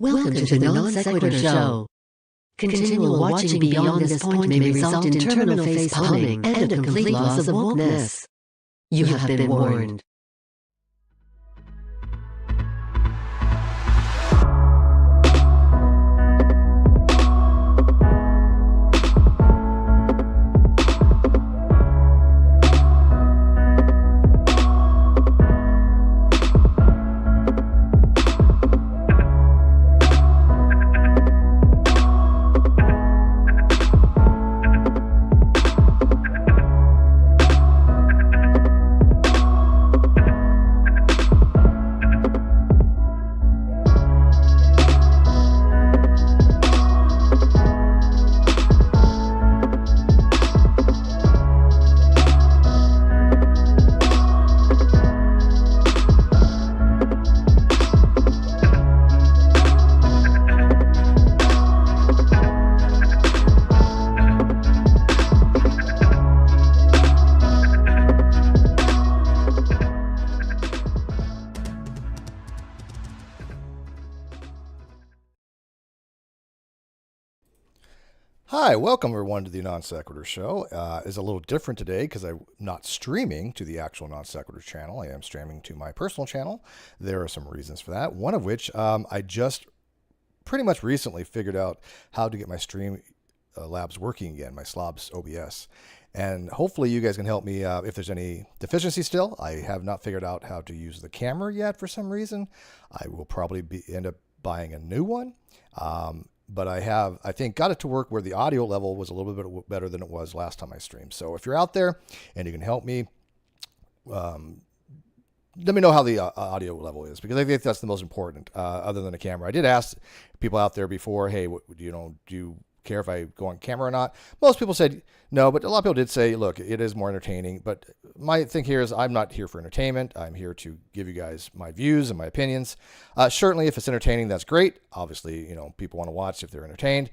Welcome to the NonSequitur Show. Continual watching beyond this point may result in terminal face palming and a complete loss of wokeness. You have been warned. Hi, welcome everyone to the NonSequitur Show. It's a little different today because I'm not streaming to the actual NonSequitur channel. I am streaming to my personal channel. There are some reasons for that. One of which I just pretty much recently figured out how to get my stream labs working again, my SLOBS OBS. And hopefully you guys can help me if there's any deficiency still. I have not figured out how to use the camera yet for some reason. I will probably end up buying a new one. But I have, I think, got it to work where the audio level was a little bit better than it was last time I streamed. So if you're out there and you can help me, let me know how the audio level is, because I think that's the most important, other than the camera. I did ask people out there before, hey, do you care if I go on camera or not? Most people said no, but a lot of people did say, look, it is more entertaining. But my thing here is I'm not here for entertainment. I'm here to give you guys my views and my opinions. Certainly, if it's entertaining, that's great. Obviously, people want to watch if they're entertained,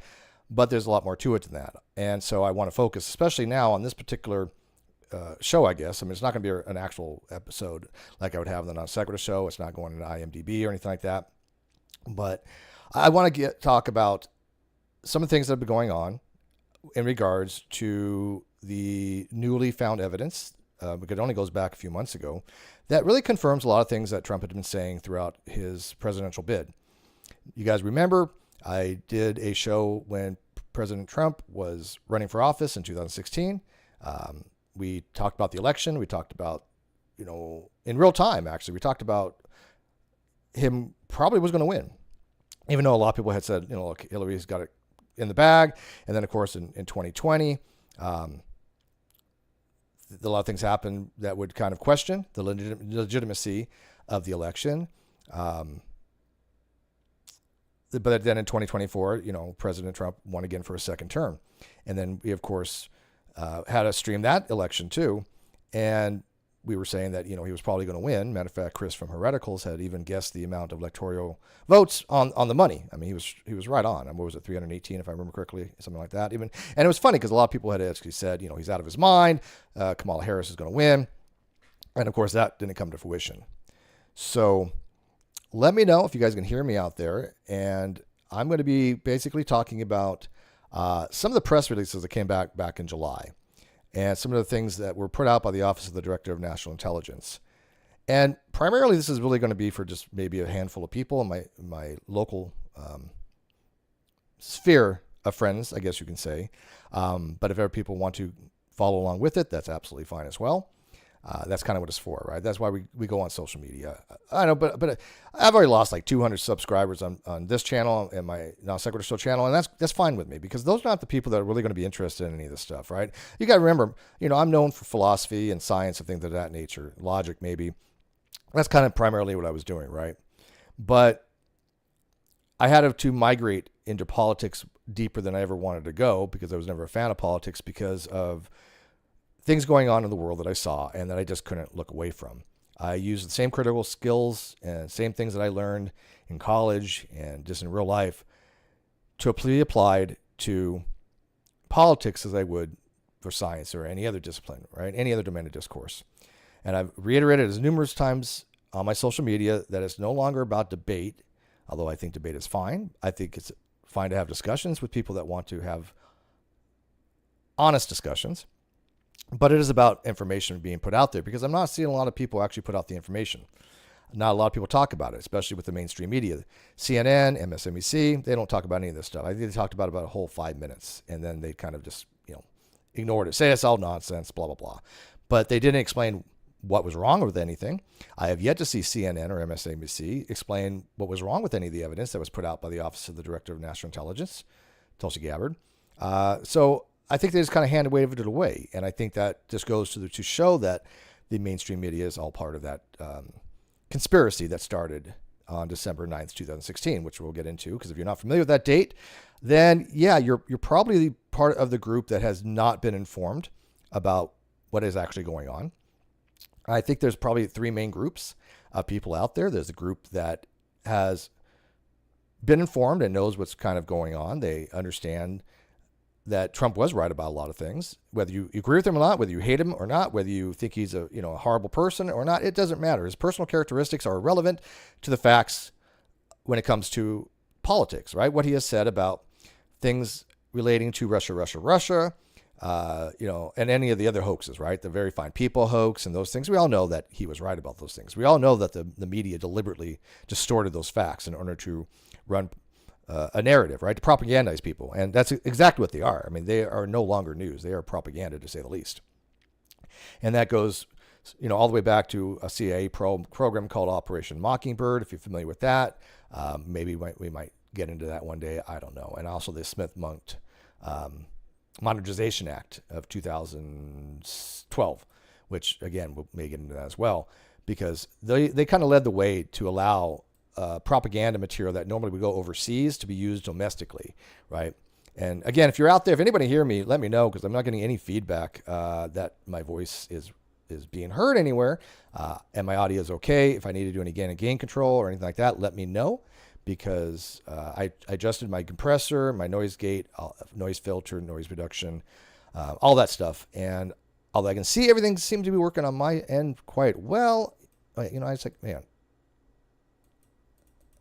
but there's a lot more to it than that. And so I want to focus, especially now, on this particular show, I guess. I mean, it's not going to be an actual episode like I would have on the NonSequitur Show. It's not going to IMDb or anything like that. But I want to talk about some of the things that have been going on in regards to the newly found evidence, because it only goes back a few months ago, that really confirms a lot of things that Trump had been saying throughout his presidential bid. You guys remember, I did a show when President Trump was running for office in 2016. We talked about the election. We talked about, in real time, actually, we talked about him probably was going to win, even though a lot of people had said, look, Hillary's got it in the bag. And then, of course, in 2020, a lot of things happened that would kind of question the legitimacy of the election. But then in 2024, President Trump won again for a second term. And then we, of course, had to stream that election too. And we were saying that, he was probably going to win. Matter of fact, Chris from Hereticals had even guessed the amount of electoral votes on the money. I mean, he was right on. What was it, 318, if I remember correctly, something like that. And it was funny because a lot of people had actually said, he's out of his mind. Kamala Harris is going to win. And of course, that didn't come to fruition. So let me know if you guys can hear me out there. And I'm going to be basically talking about some of the press releases that came back in July, and some of the things that were put out by the Office of the Director of National Intelligence. And primarily, this is really going to be for just maybe a handful of people in my local sphere of friends, I guess you can say. But if ever people want to follow along with it, that's absolutely fine as well. That's kind of what it's for, right? That's why we go on social media. I know, but I've already lost like 200 subscribers on this channel and my NonSequitur Show channel, and that's fine with me, because those are not the people that are really going to be interested in any of this stuff, right? You got to remember, I'm known for philosophy and science and things of that nature, logic maybe. That's kind of primarily what I was doing, right? But I had to migrate into politics deeper than I ever wanted to go, because I was never a fan of politics because of things going on in the world that I saw and that I just couldn't look away from. I used the same critical skills and same things that I learned in college and just in real life to be applied to politics as I would for science or any other discipline, right? Any other domain of discourse. And I've reiterated as numerous times on my social media that it's no longer about debate. although I think debate is fine. I think it's fine to have discussions with people that want to have honest discussions. But it is about information being put out there, because I'm not seeing a lot of people actually put out the information. Not a lot of people talk about it, especially with the mainstream media. CNN, MSNBC, they don't talk about any of this stuff. I think they talked about a whole 5 minutes, and then they kind of just, ignored it. Say it's all nonsense, blah, blah, blah. But they didn't explain what was wrong with anything. I have yet to see CNN or MSNBC explain what was wrong with any of the evidence that was put out by the Office of the Director of National Intelligence, Tulsi Gabbard. So I think they just kind of hand-waved it away. And I think that just goes to show that the mainstream media is all part of that conspiracy that started on December 9th, 2016, which we'll get into, because if you're not familiar with that date, then yeah, you're probably part of the group that has not been informed about what is actually going on. I think there's probably 3 main groups of people out there. There's a group that has been informed and knows what's kind of going on. They understand that Trump was right about a lot of things, whether you agree with him or not, whether you hate him or not, whether you think he's a horrible person or not, it doesn't matter. His personal characteristics are irrelevant to the facts when it comes to politics, right? What he has said about things relating to Russia, and any of the other hoaxes, right? The Very Fine People hoax and those things. We all know that he was right about those things. We all know that the media deliberately distorted those facts in order to run a narrative, right? To propagandize people. And that's exactly what they are. I mean, they are no longer news. They are propaganda, to say the least. And that goes, all the way back to a CIA program called Operation Mockingbird, if you're familiar with that. Maybe we might get into that one day. I don't know. And also the Smith-Mundt Modernization Act of 2012, which, again, we may get into that as well, because they kind of led the way to allow propaganda material that normally would go overseas to be used domestically, right? And again, if you're out there, if anybody hear me, let me know, because I'm not getting any feedback that my voice is being heard anywhere, and my audio is okay. If I need to do any gain and gain control or anything like that, let me know, because I adjusted my compressor, my noise gate, noise filter, noise reduction, all that stuff. And although I can see everything seems to be working on my end quite well, I was like, man,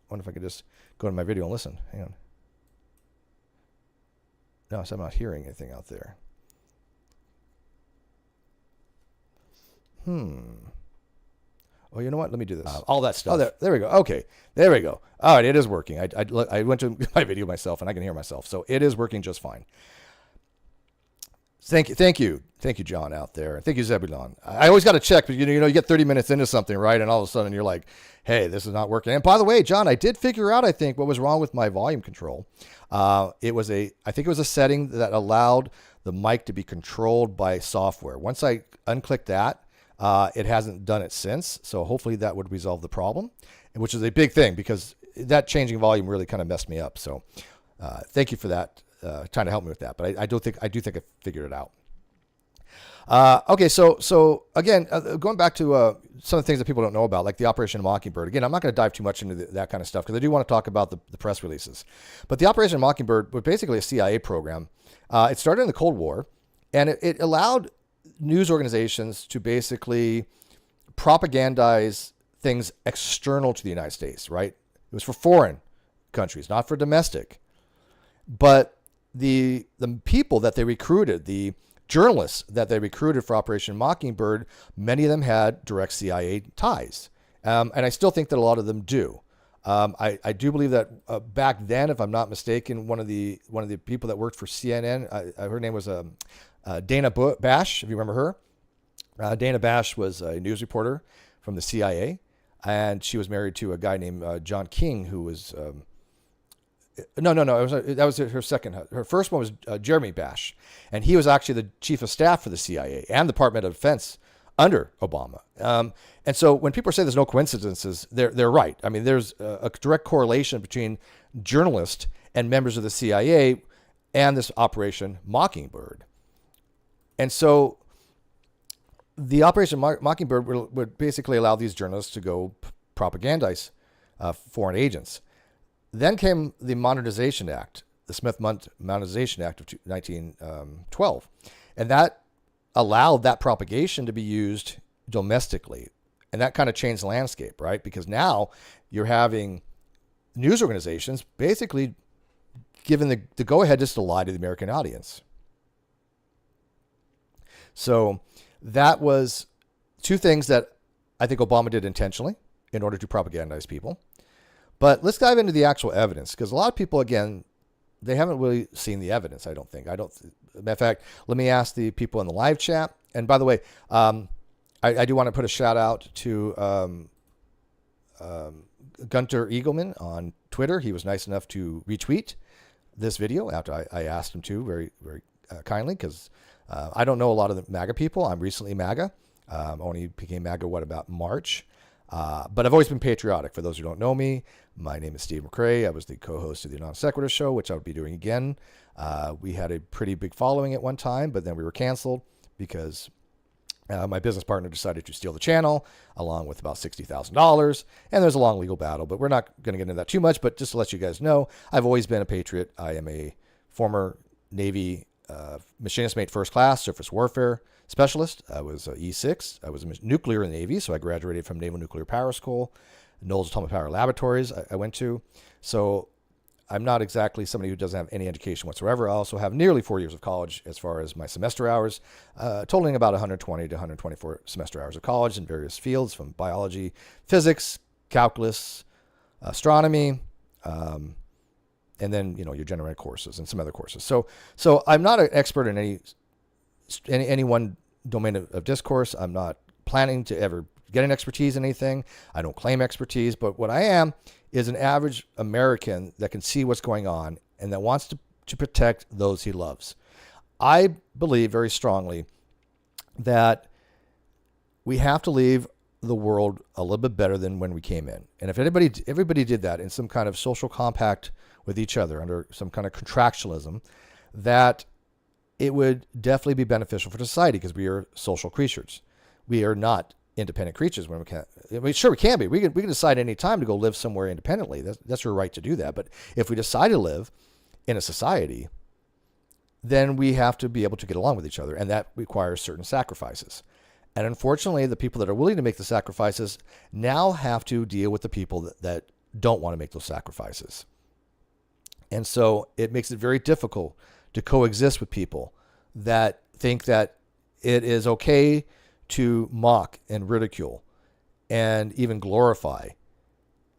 I wonder if I could just go to my video and listen. Hang on. No, so I'm not hearing anything out there. Oh, you know what? Let me do this. All that stuff. Oh, there we go. Okay, there we go. All right, it is working. I went to my video myself, and I can hear myself, so it is working just fine. Thank you, John, out there. Thank you, Zebulon. I always got to check, because you get 30 minutes into something, right, and all of a sudden you're like, hey, this is not working. And by the way, John, I did figure out, I think, what was wrong with my volume control. I think it was a setting that allowed the mic to be controlled by software. Once I unclicked that, it hasn't done it since. So hopefully that would resolve the problem, which is a big thing, because that changing volume really kind of messed me up. So thank you for that, trying to help me with that. But I do think I figured it out. Okay, so again, going back to some of the things that people don't know about, like the Operation Mockingbird. Again, I'm not going to dive too much into that kind of stuff, because I do want to talk about the press releases. But the Operation Mockingbird was basically a CIA program. It started in the Cold War, and it allowed news organizations to basically propagandize things external to the United States, right? It was for foreign countries, not for domestic. But the people that they recruited, the journalists that they recruited for Operation Mockingbird, many of them had direct CIA ties. And I still think that a lot of them do. I do believe that back then, if I'm not mistaken, one of the people that worked for CNN, her name was Dana Bash, if you remember her. Dana Bash was a news reporter from the CIA, and she was married to a guy named John King, who was... that was her second. Her first one was Jeremy Bash, and he was actually the chief of staff for the CIA and the Department of Defense under Obama. And so when people say there's no coincidences, they're right. I mean, there's a direct correlation between journalists and members of the CIA and this Operation Mockingbird. And so the Operation Mockingbird would basically allow these journalists to go propagandize foreign agents. Then came the Modernization Act, the Smith-Mundt Modernization Act of 1912. And that allowed that propagation to be used domestically. And that kind of changed the landscape, right? Because now you're having news organizations basically given the go-ahead just to lie to the American audience. So that was two things that I think Obama did intentionally in order to propagandize people. But let's dive into the actual evidence, because a lot of people, again, they haven't really seen the evidence, I don't think. Matter of fact, let me ask the people in the live chat. And by the way, I do want to put a shout out to Gunter Eagleman on Twitter. He was nice enough to retweet this video after I asked him to very, very kindly, because I don't know a lot of the MAGA people. I'm recently MAGA. Only became MAGA, about March? But I've always been patriotic. For those who don't know me, my name is Steve McRae. I was the co-host of the NonSequitur Show, which I would be doing again. We had a pretty big following at one time, but then we were canceled because my business partner decided to steal the channel along with about $60,000. And there's a long legal battle, but we're not going to get into that too much. But just to let you guys know, I've always been a patriot. I am a former Navy machinist mate first class surface warfare specialist. I was E6. I was nuclear in the Navy, so I graduated from Naval Nuclear Power School, Knowles Atomic Power Laboratories I went to. So I'm not exactly somebody who doesn't have any education whatsoever. I also have nearly 4 years of college as far as my semester hours, totaling about 120 to 124 semester hours of college in various fields, from biology, physics, calculus, astronomy, and then, your general ed courses and some other courses. So I'm not an expert in any one domain of discourse. I'm not planning to ever get an expertise in anything. I don't claim expertise, but what I am is an average American that can see what's going on and that wants to protect those he loves. I believe very strongly that we have to leave the world a little bit better than when we came in. And if everybody did that in some kind of social compact with each other under some kind of contractualism, that it would definitely be beneficial for society, because we are social creatures. We are not independent creatures when we can. I mean, sure, we can be. We can decide any time to go live somewhere independently. That's our right to do that. But if we decide to live in a society, then we have to be able to get along with each other, and that requires certain sacrifices. And unfortunately, the people that are willing to make the sacrifices now have to deal with the people that don't want to make those sacrifices. And so it makes it very difficult to coexist with people that think that it is okay to mock and ridicule and even glorify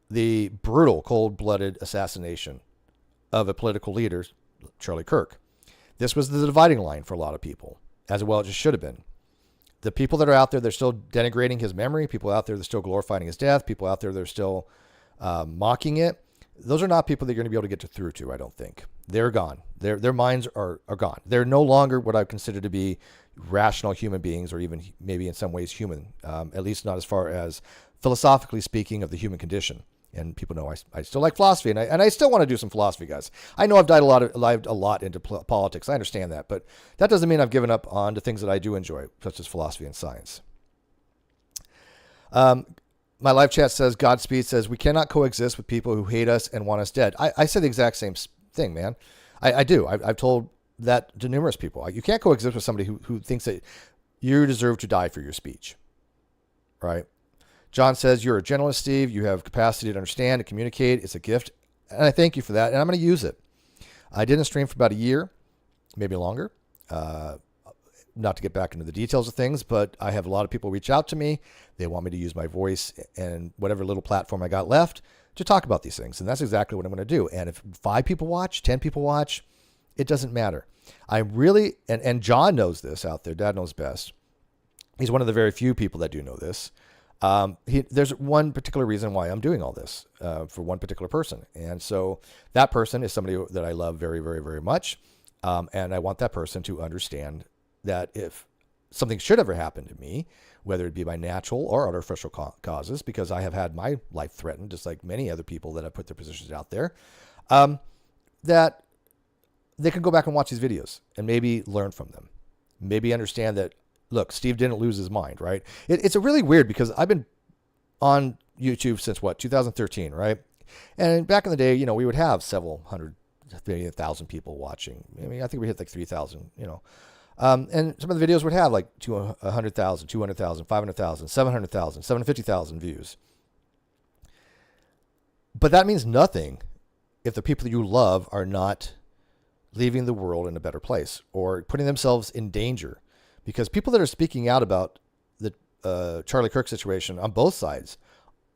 the brutal, cold-blooded assassination of a political leader, Charlie Kirk. This was the dividing line for a lot of people, as well as it should have been. The people that are out there, they're still denigrating his memory. People out there, they're still glorifying his death. People out there, they're still mocking it. Those are not people that you're going to be able to get through to, I don't think. They're gone. Their minds are gone. They're no longer what I consider to be rational human beings, or even maybe in some ways human, at least not as far as philosophically speaking of the human condition. And people know I still like philosophy, and I still want to do some philosophy, guys. I know I've dived a lot into politics. I understand that, but that doesn't mean I've given up on the things that I do enjoy, such as philosophy and science. My live chat says, Godspeed says, we cannot coexist with people who hate us and want us dead. I say the exact same thing, man. I do. I've told that to numerous people. You can't coexist with somebody who thinks that you deserve to die for your speech, right? John says, you're a generalist, Steve. You have capacity to understand, to communicate. It's a gift. And I thank you for that. And I'm going to use it. I didn't stream for about a year, maybe longer. Not to get back into the details of things, but I have a lot of people reach out to me. They want me to use my voice and whatever little platform I got left to talk about these things. And that's exactly what I'm going to do. And if 5 people watch, 10 people watch, it doesn't matter. I really, and John knows this out there. Dad knows best. He's one of the very few people that do know this. There's one particular reason why I'm doing all this for one particular person. And so that person is somebody that I love very, very, very much. And I want that person to understand that if something should ever happen to me, whether it be by natural or artificial causes, because I have had my life threatened, just like many other people that have put their positions out there, that they can go back and watch these videos and maybe learn from them. Maybe understand that, look, Steve didn't lose his mind, right? It's a really weird, because I've been on YouTube since 2013, right? And back in the day, we would have several hundred, maybe 1,000 people watching. I mean, I think we hit like 3,000, and some of the videos would have like 100,000, 200,000, 500,000, 700,000, 750,000 views. But that means nothing if the people that you love are not leaving the world in a better place or putting themselves in danger. Because people that are speaking out about the Charlie Kirk situation on both sides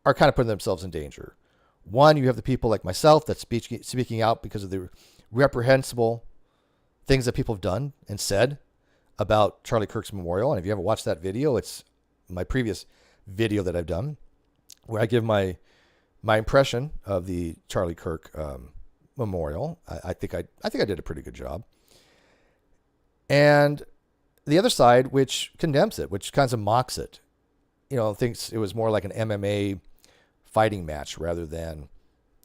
are kind of putting themselves in danger. One, you have the people like myself that's speaking out because of the reprehensible things that people have done and said about Charlie Kirk's memorial. And if you haven't watched that video, it's my previous video that I've done where I give my impression of the Charlie Kirk memorial. I think I did a pretty good job. And the other side, which condemns it, which kind of mocks it, thinks it was more like an MMA fighting match rather than,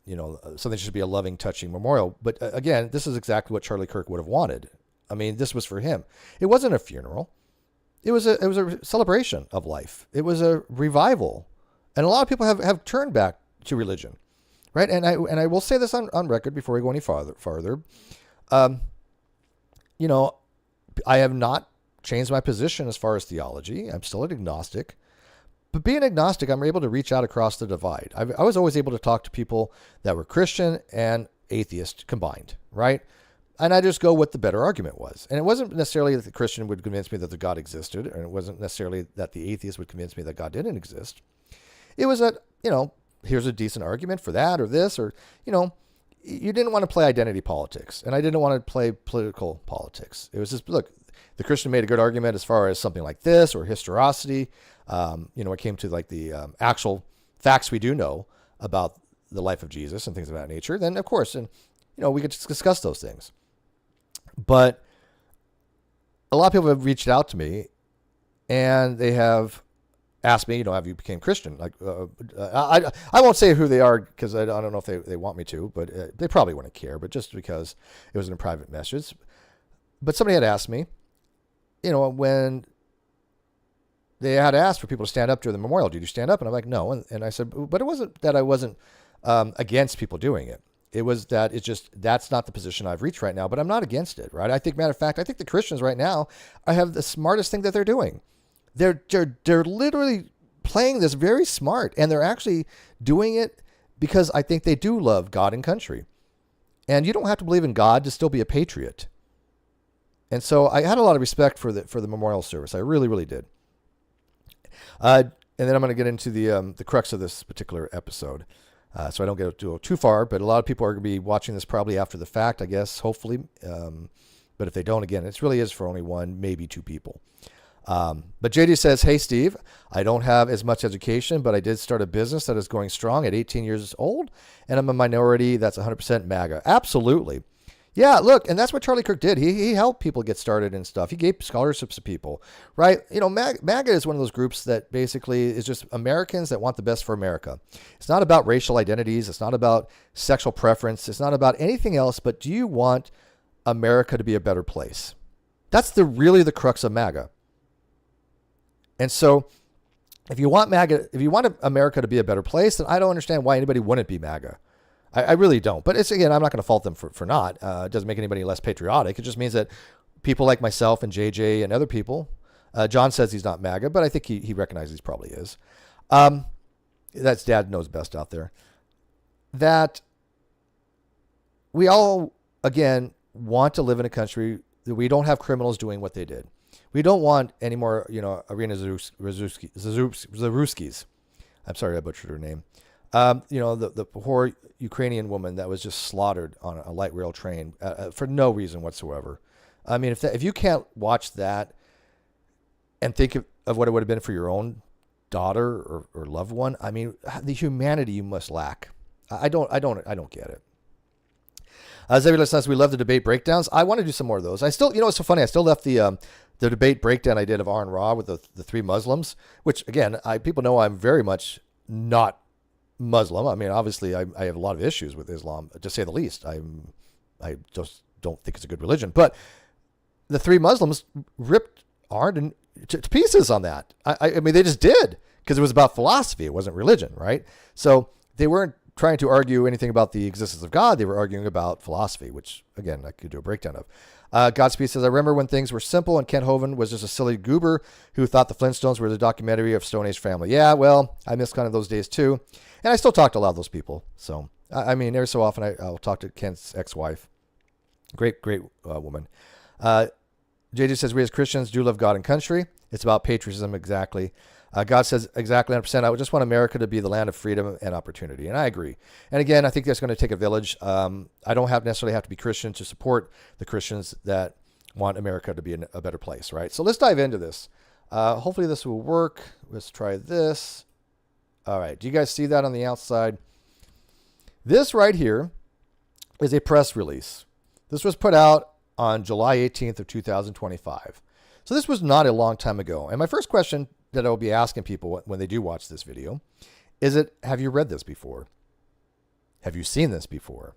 something that should be a loving, touching memorial. But again, this is exactly what Charlie Kirk would have wanted. I mean, this was for him. It wasn't a funeral. It was a celebration of life. It was a revival. And a lot of people have turned back to religion, right? And I will say this on record before we go any farther. I have not changed my position as far as theology. I'm still an agnostic. But being agnostic, I'm able to reach out across the divide. I was always able to talk to people that were Christian and atheist combined, right? And I just go what the better argument was. And it wasn't necessarily that the Christian would convince me that the God existed, and it wasn't necessarily that the atheist would convince me that God didn't exist. It was that, here's a decent argument for that or this, or, you didn't want to play identity politics, and I didn't want to play political politics. It was just, look, the Christian made a good argument as far as something like this or historicity. It came to like the actual facts we do know about the life of Jesus and things of that nature. Then, of course, and we could discuss those things. But a lot of people have reached out to me, and they have asked me, have you became Christian? Like, I won't say who they are because I don't know if they want me to, but they probably wouldn't care. But just because it was in a private message. But somebody had asked me, when they had asked for people to stand up during the memorial, did you stand up? And I'm like, no. And I said, but it wasn't that I wasn't against people doing it. It was that that's not the position I've reached right now, but I'm not against it, right? I think, matter of fact, I think the Christians right now have the smartest thing that they're doing. They're literally playing this very smart, and they're actually doing it because I think they do love God and country. And you don't have to believe in God to still be a patriot. And so I had a lot of respect for the memorial service. I really, really did. And then I'm going to get into the crux of this particular episode. So I don't go too far, but a lot of people are going to be watching this probably after the fact, I guess, hopefully. But if they don't, again, it really is for only one, maybe two people. But JD says, hey, Steve, I don't have as much education, but I did start a business that is going strong at 18 years old, and I'm a minority that's 100% MAGA. Absolutely. Yeah, look, and that's what Charlie Kirk did. He helped people get started and stuff. He gave scholarships to people, right? MAGA is one of those groups that basically is just Americans that want the best for America. It's not about racial identities. It's not about sexual preference. It's not about anything else, but do you want America to be a better place? That's really the crux of MAGA. And so if you want America to be a better place, then I don't understand why anybody wouldn't be MAGA. I really don't. But I'm not going to fault them for not. It doesn't make anybody less patriotic. It just means that people like myself and JJ and other people, John says he's not MAGA, but I think he recognizes he probably is. That's dad knows best out there. That we all, again, want to live in a country that we don't have criminals doing what they did. We don't want any more, Irina Zaruskis. I'm sorry I butchered her name. The poor Ukrainian woman that was just slaughtered on a light rail train for no reason whatsoever. I mean, if you can't watch that and think of what it would have been for your own daughter or loved one, I mean, the humanity you must lack. I don't get it. Xavier says we love the debate breakdowns. I want to do some more of those. I still, it's so funny. I still left the debate breakdown I did of Aaron Ra with the three Muslims, which again, people know I'm very much not Muslim. I mean, obviously, I have a lot of issues with Islam, to say the least. I just don't think it's a good religion. But the three Muslims ripped Aaron to pieces on that. I mean, they just did because it was about philosophy. It wasn't religion, right? So they weren't trying to argue anything about the existence of God. They were arguing about philosophy, which, again, I could do a breakdown of. Godspeed says, I remember when things were simple and Kent Hovind was just a silly goober who thought the Flintstones were the documentary of Stone Age family. Yeah, well, I miss kind of those days too. And I still talk to a lot of those people. So, I mean, every so often I'll talk to Kent's ex-wife. Great woman. JJ says, we as Christians do love God and country. It's about patriotism, exactly. God says exactly 100%. I would just want America to be the land of freedom and opportunity. And I agree. And again, I think that's going to take a village. I don't necessarily have to be Christian to support the Christians that want America to be a better place, right? So let's dive into this. Hopefully this will work. Let's try this. All right. Do you guys see that on the outside? This right here is a press release. This was put out on July 18th of 2025. So this was not a long time ago. And my first question that I will be asking people when they do watch this video is have you read this before? Have you seen this before?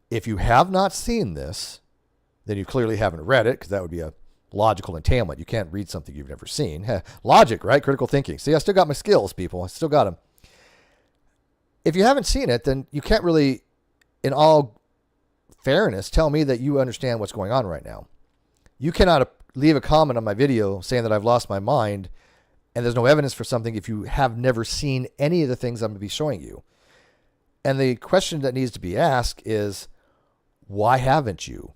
If you have not seen this, then you clearly haven't read it, because that would be a logical entailment. You can't read something you've never seen. Logic, right? Critical thinking. See, I still got my skills, people. I still got them. If you haven't seen it, then you can't really, in all fairness, tell me that you understand what's going on right now. You cannot leave a comment on my video saying that I've lost my mind and there's no evidence for something if you have never seen any of the things I'm going to be showing you. And the question that needs to be asked is, why haven't you?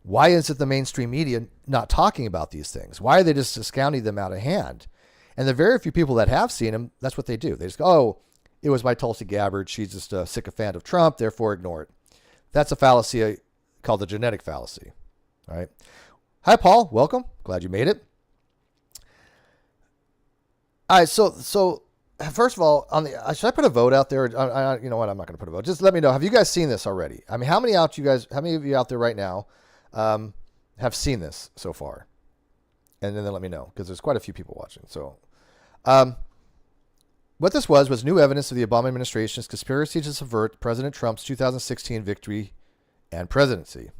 Why is it the mainstream media not talking about these things? Why are they just discounting them out of hand? And the very few people that have seen them, that's what they do. They just go, oh, it was by Tulsi Gabbard. She's just a sycophant of Trump, therefore ignore it. That's a fallacy called the genetic fallacy. All right. Hi, Paul. Welcome. Glad you made it. All right. So first of all, should I put a vote out there? You know what? I'm not going to put a vote. Just let me know. Have you guys seen this already? I mean, how many of you out there right now have seen this so far? And then let me know, because there's quite a few people watching. So, what this was new evidence of the Obama administration's conspiracy to subvert President Trump's 2016 victory and presidency.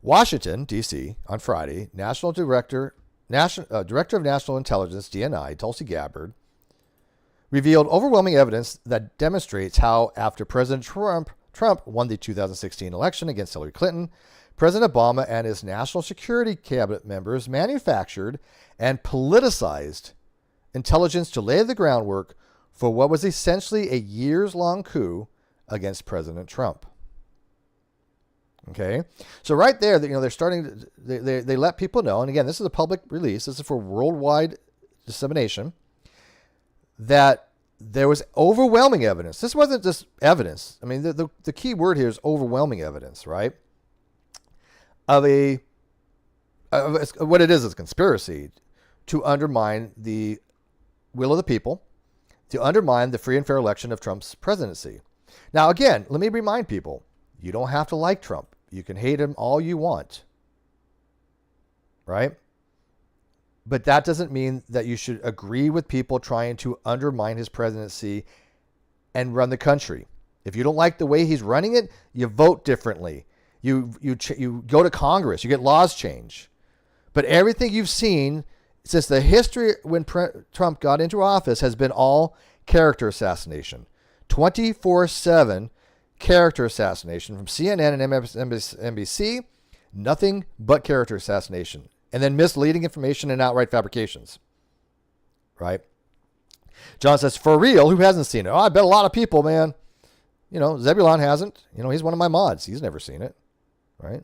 Washington, D.C., on Friday, Director of National Intelligence, DNI, Tulsi Gabbard, revealed overwhelming evidence that demonstrates how, after President Trump won the 2016 election against Hillary Clinton, President Obama and his national security cabinet members manufactured and politicized intelligence to lay the groundwork for what was essentially a years-long coup against President Trump. Okay, so right there, they're starting. They let people know, and again, this is a public release. This is for worldwide dissemination. That there was overwhelming evidence. This wasn't just evidence. I mean, the key word here is overwhelming evidence, right? Of what it is a conspiracy to undermine the will of the people, to undermine the free and fair election of Trump's presidency. Now, again, let me remind people: you don't have to like Trump. You can hate him all you want, right? But that doesn't mean that you should agree with people trying to undermine his presidency and run the country. If you don't like the way he's running it, you vote differently. You go to Congress. You get laws changed. But everything you've seen since the history when Trump got into office has been all character assassination. 24/7 character assassination from CNN and MSNBC, nothing but character assassination, and then misleading information and outright fabrications, right? John says, for real, who hasn't seen it? Oh, I bet a lot of people, man. Zebulon hasn't. He's one of my mods. He's never seen it, right?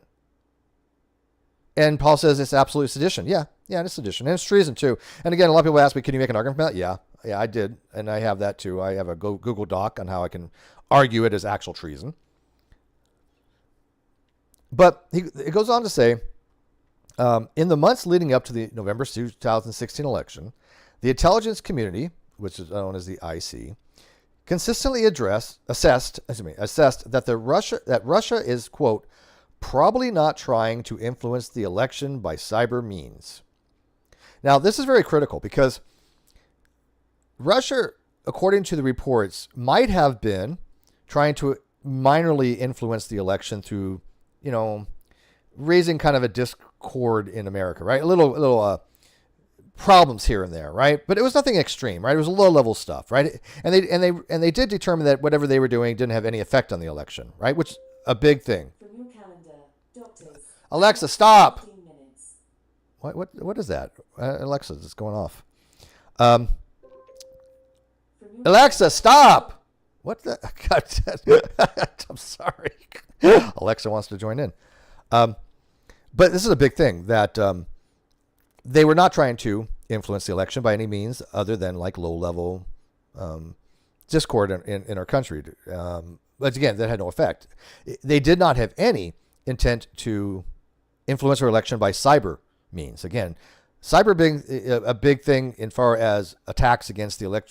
And Paul says it's absolute sedition. Yeah, it's sedition. And it's treason, too. And again, a lot of people ask me, can you make an argument for that? Yeah, I did. And I have that, too. I have a Google Doc on how I can argue it as actual treason. But it goes on to say, in the months leading up to the November 2016 election, the intelligence community, which is known as the IC, consistently assessed that Russia is, quote, probably not trying to influence the election by cyber means. Now, this is very critical because Russia, according to the reports, might have been trying to minorly influence the election through, raising kind of a discord in America, right? A little problems here and there, right? But it was nothing extreme, right? It was low-level stuff, right? And they did determine that whatever they were doing didn't have any effect on the election, right? Which a big thing. From your calendar, doctors. Alexa, stop. 15 minutes. What is that? Alexa, it's going off. From your Alexa, stop. What the? God, I'm sorry. Alexa wants to join in. But this is a big thing that they were not trying to influence the election by any means other than like low-level discord in our country. But again, that had no effect. They did not have any intent to influence our election by cyber means. Again, cyber being a big thing in far as attacks against the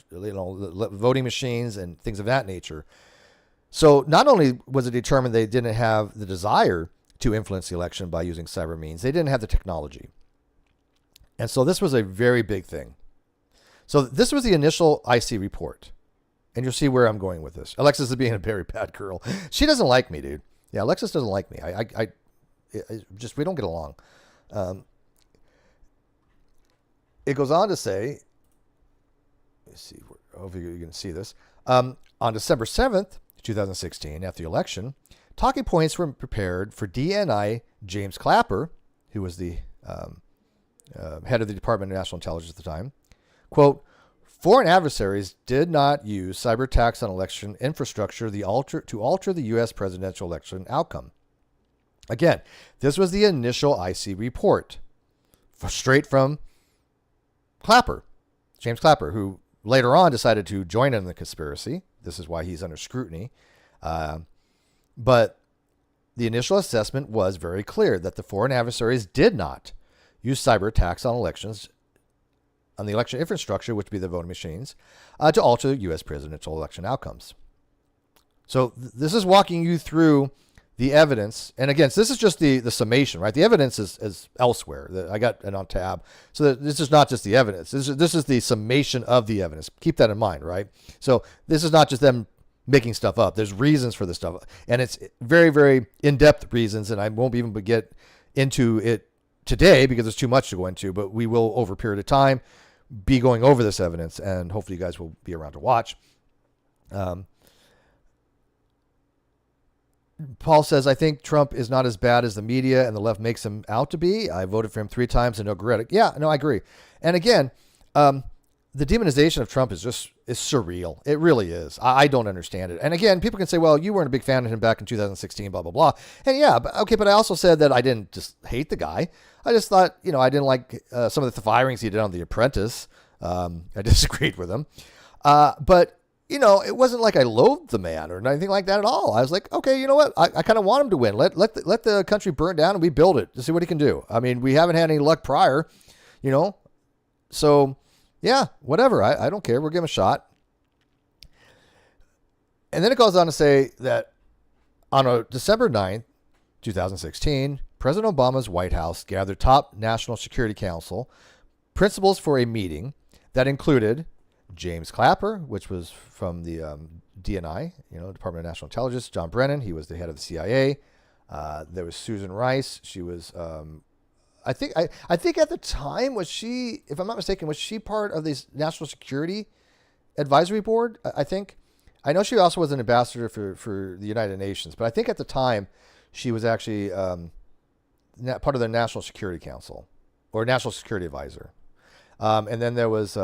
voting machines and things of that nature. So not only was it determined they didn't have the desire to influence the election by using cyber means, they didn't have the technology. And so this was a very big thing. So this was the initial IC report. And you'll see where I'm going with this. Alexis is being a very bad girl. She doesn't like me, dude. Yeah, Alexis doesn't like me. We don't get along. It goes on to say, let's see, hopefully you can see this. On December 7th, 2016, after the election, talking points were prepared for DNI James Clapper, who was the head of the Department of National Intelligence at the time. Quote, foreign adversaries did not use cyber attacks on election infrastructure to alter the U.S. presidential election outcome. Again, this was the initial IC report, straight from Clapper, James Clapper, who later on decided to join in the conspiracy. This is why he's under scrutiny. But the initial assessment was very clear that the foreign adversaries did not use cyber attacks on elections, on the election infrastructure, which would be the voting machines, to alter U.S. presidential election outcomes. So this is walking you through the evidence. And again, so this is just the summation, right? The evidence is elsewhere. I got it on tab. So this is not just the evidence. This is the summation of the evidence. Keep that in mind, right? So this is not just them making stuff up. There's reasons for this stuff. And it's very, very in-depth reasons. And I won't even get into it today because there's too much to go into, but we will, over a period of time, be going over this evidence, and hopefully you guys will be around to watch. Paul says, I think Trump is not as bad as the media and the left makes him out to be. I voted for him 3 times and no regret it. Yeah, no, I agree. And again, the demonization of Trump is surreal. It really is. I don't understand it. And again, people can say, well, you weren't a big fan of him back in 2016, blah, blah, blah. And yeah, but I also said that I didn't just hate the guy. I just thought, I didn't like some of the firings he did on The Apprentice. I disagreed with him. But, it wasn't like I loathed the man or anything like that at all. I was like, okay, you know what? I kind of want him to win. Let the country burn down and we build it to see what he can do. I mean, we haven't had any luck prior, So, yeah, whatever. I don't care. We'll give him a shot. And then it goes on to say that on December 9th, 2016, President Obama's White House gathered top National Security Council principals for a meeting that included James Clapper, which was from the DNI, Department of National Intelligence, John Brennan, he was the head of the CIA. There was Susan Rice. She was, I think at the time, was she, if I'm not mistaken, was she part of the National Security Advisory Board? I think. I know she also was an ambassador for the United Nations, but I think at the time she was actually part of the National Security Council or National Security Advisor. And then there was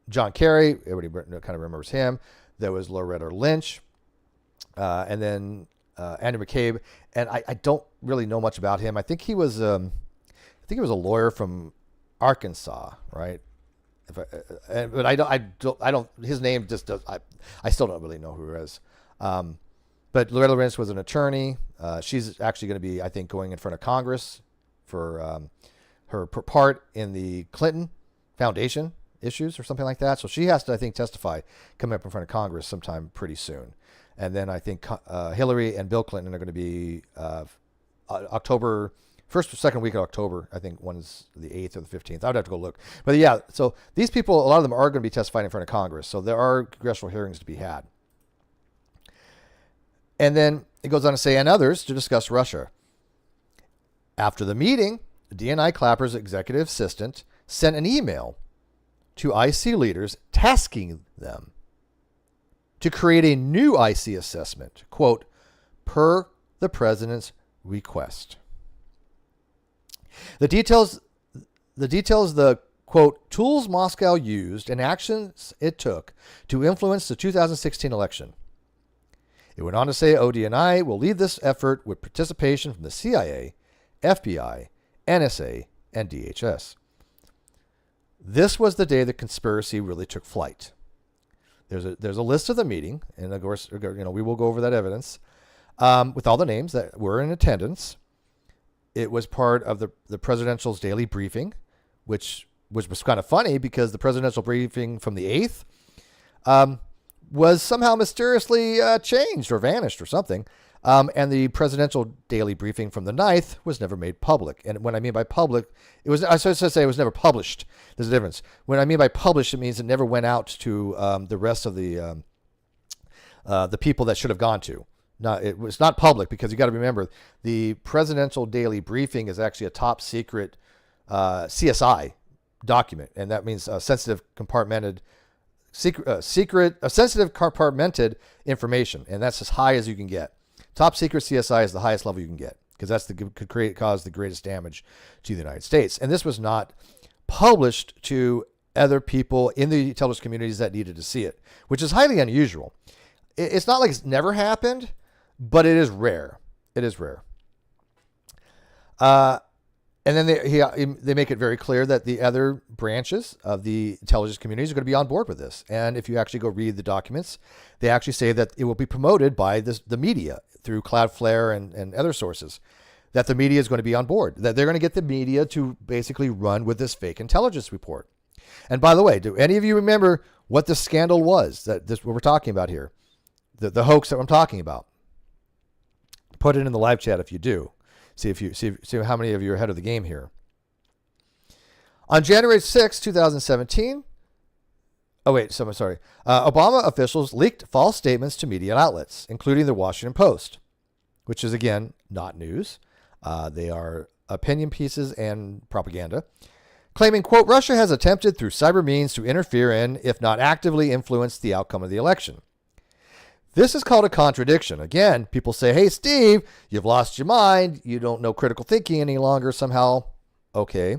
John Kerry. Everybody kind of remembers him. There was Loretta Lynch. And then Andrew McCabe. And I don't really know much about him. I think he was a lawyer from Arkansas, right? But I don't. His name just does. I still don't really know who he is. But Loretta Lynch was an attorney. She's actually going to be, I think, going in front of Congress for her part in the Clinton Foundation issues or something like that. So she has to, I think, testify, come up in front of Congress sometime pretty soon. And then I think Hillary and Bill Clinton are going to be October. First or second week of October, I think one's the 8th or the 15th. I would have to go look. But yeah, so these people, a lot of them are going to be testifying in front of Congress. So there are congressional hearings to be had. And then it goes on to say, and others to discuss Russia. After the meeting, DNI Clapper's executive assistant sent an email to IC leaders tasking them to create a new IC assessment, quote, per the president's request. The details, the quote, tools Moscow used and actions it took to influence the 2016 election. It went on to say ODNI will lead this effort with participation from the CIA, FBI, NSA, and DHS. This was the day the conspiracy really took flight. There's a list of the meeting, and of course, we will go over that evidence with all the names that were in attendance. It was part of the presidential's daily briefing, which was kind of funny because the presidential briefing from the 8th was somehow mysteriously changed or vanished or something. And the presidential daily briefing from the 9th was never made public. And when I mean by public, it was never published. There's a difference. When I mean by published, it means it never went out to the rest of the people that should have gone to. It was not public because you got to remember the presidential daily briefing is actually a top secret CSI document, and that means sensitive compartmented sensitive compartmented information, and that's as high as you can get. Top secret CSI is the highest level you can get because that's could cause the greatest damage to the United States. And this was not published to other people in the intelligence communities that needed to see it, which is highly unusual. It's not like it's never happened, but it is rare. It is rare. And then they make it very clear that the other branches of the intelligence communities are going to be on board with this. And if you actually go read the documents, they actually say that it will be promoted by the media through Cloudflare and other sources, that the media is going to be on board, that they're going to get the media to basically run with this fake intelligence report. And by the way, do any of you remember what the scandal was what we're talking about here? The hoax that I'm talking about? Put it in the live chat if you do. See how many of you are ahead of the game here. On January 6, 2017, Obama officials leaked false statements to media outlets, including the Washington Post, which is, again, not news. They are opinion pieces and propaganda, claiming, quote, Russia has attempted through cyber means to interfere in, if not actively influence, the outcome of the election. This is called a contradiction. Again, people say, hey, Steve, you've lost your mind. You don't know critical thinking any longer somehow. Okay.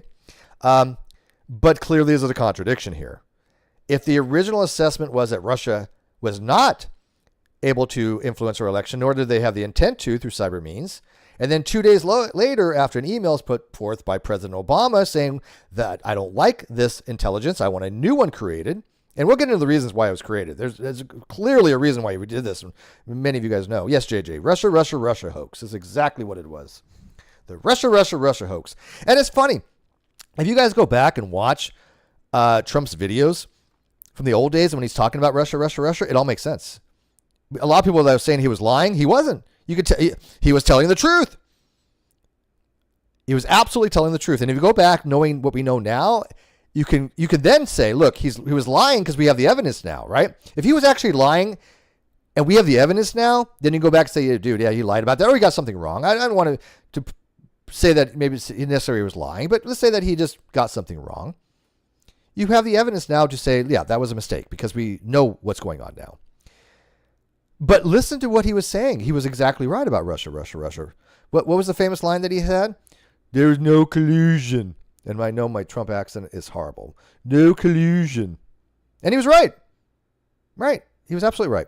But clearly there's a contradiction here. If the original assessment was that Russia was not able to influence our election, nor did they have the intent to through cyber means, and then 2 days later, after an email is put forth by President Obama saying that I don't like this intelligence, I want a new one created, and we'll get into the reasons why it was created. There's clearly a reason why we did this. Many of you guys know. Yes, JJ, Russia hoax is exactly what it was. The Russia hoax. And it's funny. If you guys go back and watch Trump's videos from the old days when he's talking about Russia, it all makes sense. A lot of people that were saying he was lying, he wasn't. You could tell he was telling the truth. He was absolutely telling the truth. And if you go back knowing what we know now, you can then say, look, he was lying because we have the evidence now, right? If he was actually lying and we have the evidence now, then you go back and say, yeah, dude, yeah, he lied about that, or he got something wrong. I don't want to say that maybe he necessarily was lying, but let's say that he just got something wrong. You have the evidence now to say, yeah, that was a mistake because we know what's going on now. But listen to what he was saying. He was exactly right about Russia. What was the famous line that he had? There's no collusion. And I know my Trump accent is horrible. No collusion. And he was right. Right. He was absolutely right.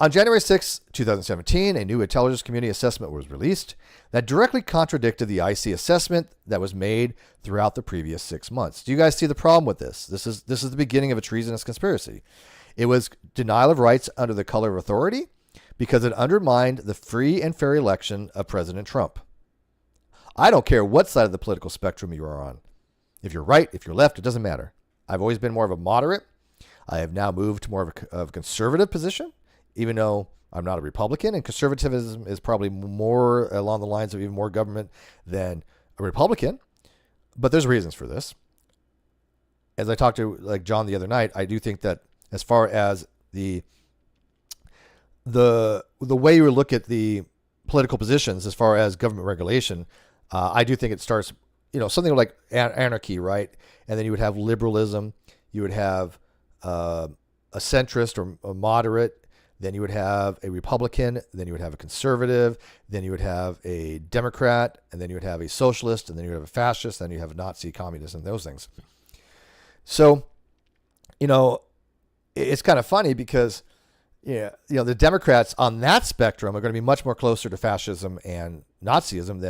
On January 6, 2017, a new intelligence community assessment was released that directly contradicted the IC assessment that was made throughout the previous 6 months. Do you guys see the problem with this? This is the beginning of a treasonous conspiracy. It was denial of rights under the color of authority because it undermined the free and fair election of President Trump. I don't care what side of the political spectrum you are on. If you're right, if you're left, it doesn't matter. I've always been more of a moderate. I have now moved to more of a conservative position, even though I'm not a Republican, and conservatism is probably more along the lines of even more government than a Republican. But there's reasons for this. As I talked to John the other night, I do think that as far as the way you look at the political positions as far as government regulation, I do think it starts something like anarchy, right? And then you would have liberalism. You would have a centrist or a moderate. Then you would have a Republican. Then you would have a conservative. Then you would have a Democrat. And then you would have a socialist. And then you would have a fascist. Then you have a Nazi, communist, and those things. So, it's kind of funny because, the Democrats on that spectrum are going to be much more closer to fascism and Nazism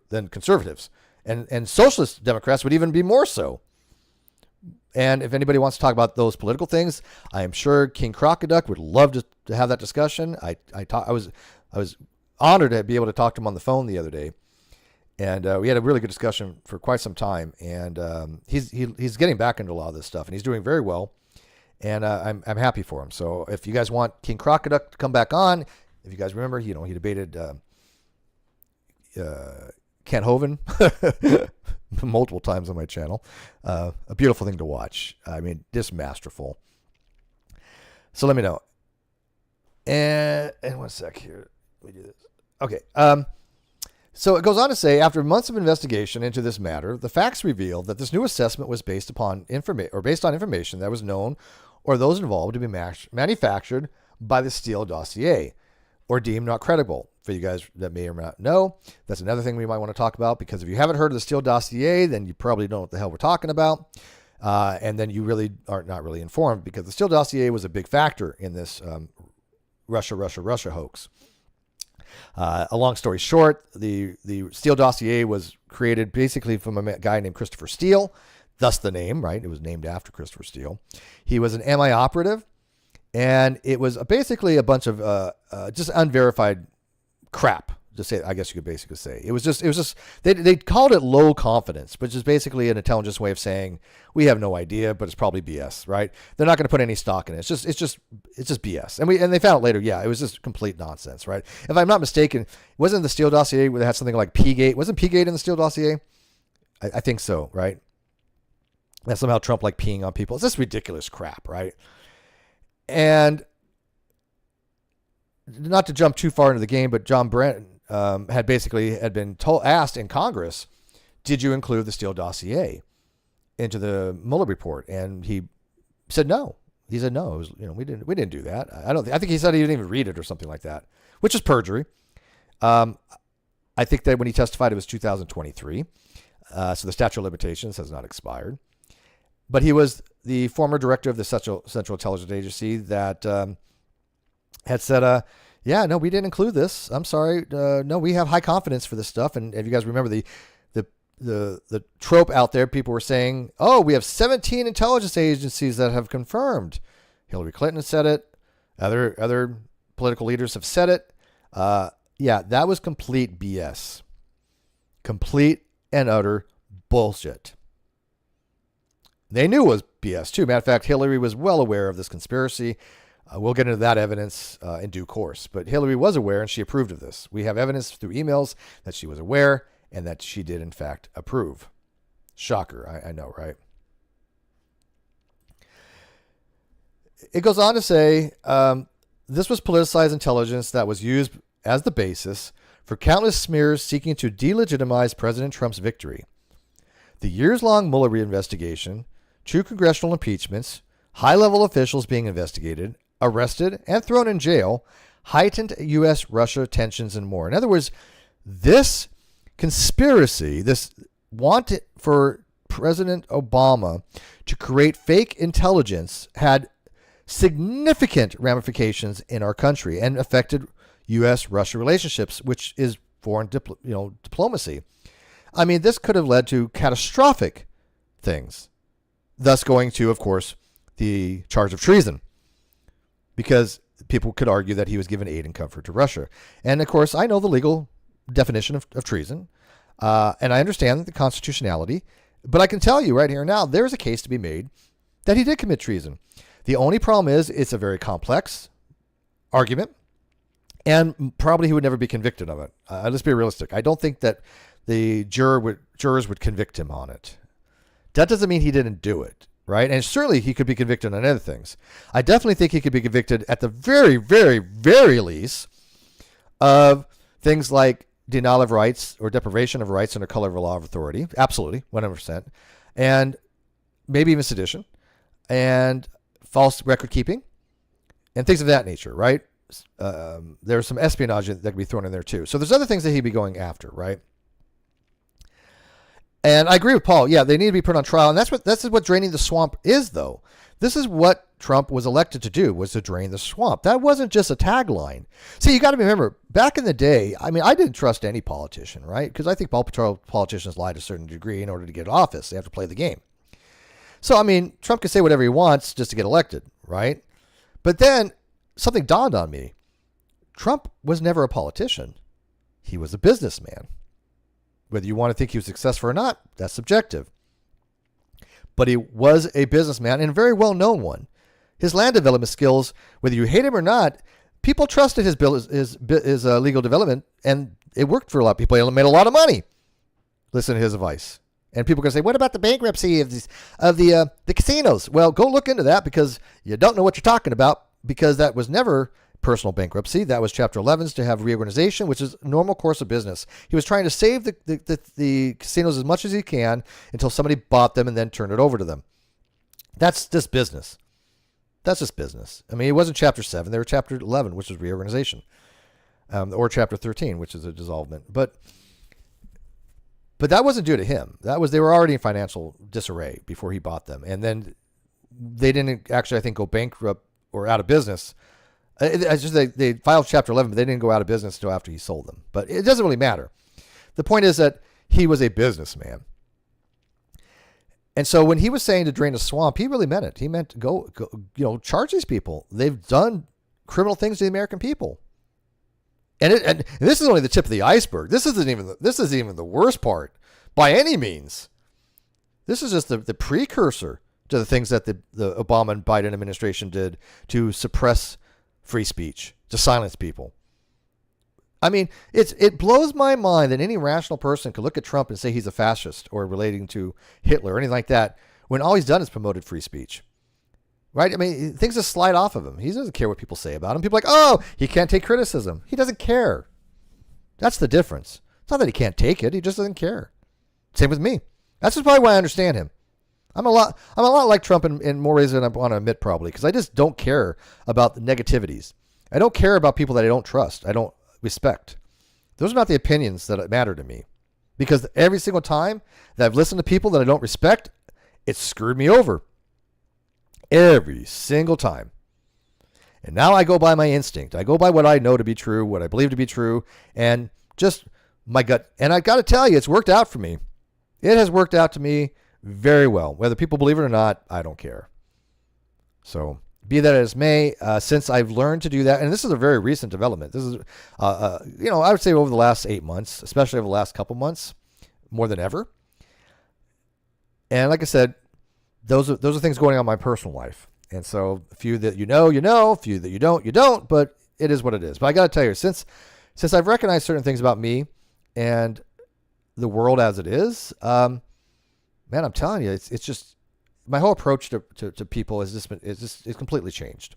than conservatives. And socialist Democrats would even be more so. And if anybody wants to talk about those political things, I am sure King Crocoduck would love to have that discussion. I was honored to be able to talk to him on the phone the other day, and we had a really good discussion for quite some time. And he's getting back into a lot of this stuff, and he's doing very well. And I'm happy for him. So if you guys want King Crocoduck to come back on, if you guys remember, he debated Kent Hovind multiple times on my channel. A beautiful thing to watch. I mean, just masterful. So let me know. And 1 sec here. Let me do this. Okay. So it goes on to say, after months of investigation into this matter, the facts reveal that this new assessment was based on information that was known or those involved to be manufactured by the Steele dossier or deemed not credible. For you guys that may or may not know, that's another thing we might want to talk about, because if you haven't heard of the Steele dossier, then you probably don't know what the hell we're talking about. And then you really are not really informed, because the Steele dossier was a big factor in this Russia hoax. A long story short, the Steele dossier was created basically from a guy named Christopher Steele, thus the name, right? It was named after Christopher Steele. He was an MI operative, and it was basically a bunch of just unverified crap. I guess you could basically say it was just they called it low confidence, which is basically an intelligence way of saying we have no idea, but it's probably BS, right? They're not going to put any stock in it. It's just BS. And they found out later, yeah, it was just complete nonsense, right? If I'm not mistaken, wasn't the Steele dossier where they had something like P-gate? Wasn't P-gate in the Steele dossier? I think so, right? That somehow Trump like peeing on people. It's just ridiculous crap, right? And not to jump too far into the game, but John Brent had been asked in Congress, did you include the Steele dossier into the Mueller report? And he said no. He said no. It was, we didn't do that. I think he said he didn't even read it or something like that, which is perjury. I think that when he testified, it was 2023. So the statute of limitations has not expired. But he was the former director of the Central Intelligence Agency that had said, yeah, no, we didn't include this. I'm sorry. No, we have high confidence for this stuff. And if you guys remember the trope out there, people were saying, oh, we have 17 intelligence agencies that have confirmed. Hillary Clinton said it. Other political leaders have said it. Yeah, that was complete BS. Complete and utter bullshit. They knew it was BS too. Matter of fact, Hillary was well aware of this conspiracy. We'll get into that evidence in due course. But Hillary was aware, and she approved of this. We have evidence through emails that she was aware and that she did, in fact, approve. Shocker, I know, right? It goes on to say, this was politicized intelligence that was used as the basis for countless smears seeking to delegitimize President Trump's victory. The years-long Mueller reinvestigation, 2 congressional impeachments, high-level officials being investigated, arrested, and thrown in jail, heightened U.S.-Russia tensions and more. In other words, this conspiracy, this want for President Obama to create fake intelligence had significant ramifications in our country and affected U.S.-Russia relationships, which is foreign diplomacy. I mean, this could have led to catastrophic things, thus going to, of course, the charge of treason, because people could argue that he was given aid and comfort to Russia. And, of course, I know the legal definition of treason, and I understand the constitutionality, but I can tell you right here and now, there's a case to be made that he did commit treason. The only problem is it's a very complex argument, and probably he would never be convicted of it. Let's be realistic. I don't think that the jurors would convict him on it. That doesn't mean he didn't do it, right? And certainly he could be convicted on other things. I definitely think he could be convicted at the very, very, very least of things like denial of rights or deprivation of rights under color of a law of authority. Absolutely, 100%. And maybe even sedition and false record keeping and things of that nature, right? There's some espionage that could be thrown in there too. So there's other things that he'd be going after, right? And I agree with Paul. Yeah, they need to be put on trial. And that's what draining the swamp is, though. This is what Trump was elected to do, was to drain the swamp. That wasn't just a tagline. See, you got to remember, back in the day, I mean, I didn't trust any politician, right? Because I think politicians lie to a certain degree in order to get office. They have to play the game. So, I mean, Trump can say whatever he wants just to get elected, right? But then something dawned on me. Trump was never a politician. He was a businessman. Whether you want to think he was successful or not, that's subjective. But he was a businessman and a very well-known one. His land development skills, whether you hate him or not, people trusted his legal development, and it worked for a lot of people. He made a lot of money. Listen to his advice. And people are going to say, what about the bankruptcy of the casinos? Well, go look into that, because you don't know what you're talking about, because that was never personal bankruptcy. That was Chapter 11's to have reorganization, which is a normal course of business. He was trying to save the casinos as much as he can until somebody bought them and then turned it over to them. That's just business. That's just business. I mean, it wasn't Chapter 7. They were Chapter 11, which was reorganization, or Chapter 13, which is a dissolvement. But that wasn't due to him. They were already in financial disarray before he bought them. And then they didn't actually, I think, go bankrupt or out of business. It's just they filed Chapter 11, but they didn't go out of business until after he sold them. But it doesn't really matter. The point is that he was a businessman. And so when he was saying to drain the swamp, he really meant it. He meant go charge these people. They've done criminal things to the American people. And this is only the tip of the iceberg. This isn't even the worst part by any means. This is just the precursor to the things that the Obama and Biden administration did to suppress free speech, to silence people. I mean, it blows my mind that any rational person could look at Trump and say he's a fascist or relating to Hitler or anything like that, when all he's done is promoted free speech. Right? I mean, things just slide off of him. He doesn't care what people say about him. People are like, oh, he can't take criticism. He doesn't care. That's the difference. It's not that he can't take it. He just doesn't care. Same with me. That's just probably why I understand him. I'm a lot like Trump in more ways than I want to admit, probably, because I just don't care about the negativities. I don't care about people that I don't trust. I don't respect. Those are not the opinions that matter to me, because every single time that I've listened to people that I don't respect, it's screwed me over. Every single time. And now I go by my instinct. I go by what I know to be true, what I believe to be true, and just my gut. And I got to tell you, it's worked out for me. It has worked out to me very well. Whether people believe it or not, I don't care. So be that as may, since I've learned to do that, and this is a very recent development. This is, I would say over the last 8 months, especially over the last couple months, more than ever. And like I said, those are things going on in my personal life. And so a few that you know, a few that you don't, but it is what it is. But I got to tell you, since I've recognized certain things about me and the world as it is, man, I'm telling you, it's just my whole approach to people is completely changed.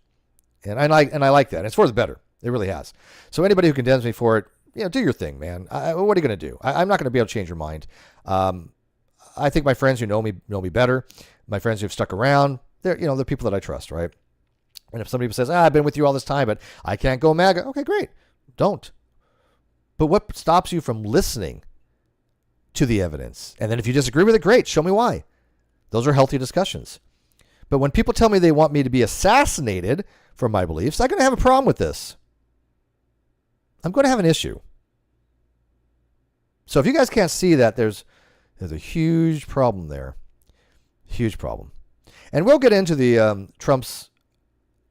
And I like that. It's for the better. It really has. So anybody who condemns me for it, do your thing, man. What are you going to do? I'm not going to be able to change your mind. I think my friends who know me better. My friends who've stuck around, they're people that I trust, right? And if somebody says, I've been with you all this time, but I can't go MAGA. Okay, great. Don't. But what stops you from listening to the evidence? And then if you disagree with it, great. Show me why. Those are healthy discussions. But when people tell me they want me to be assassinated for my beliefs, I'm going to have a problem with this. I'm going to have an issue. So if you guys can't see that, there's a huge problem there. Huge problem. And we'll get into the Trump's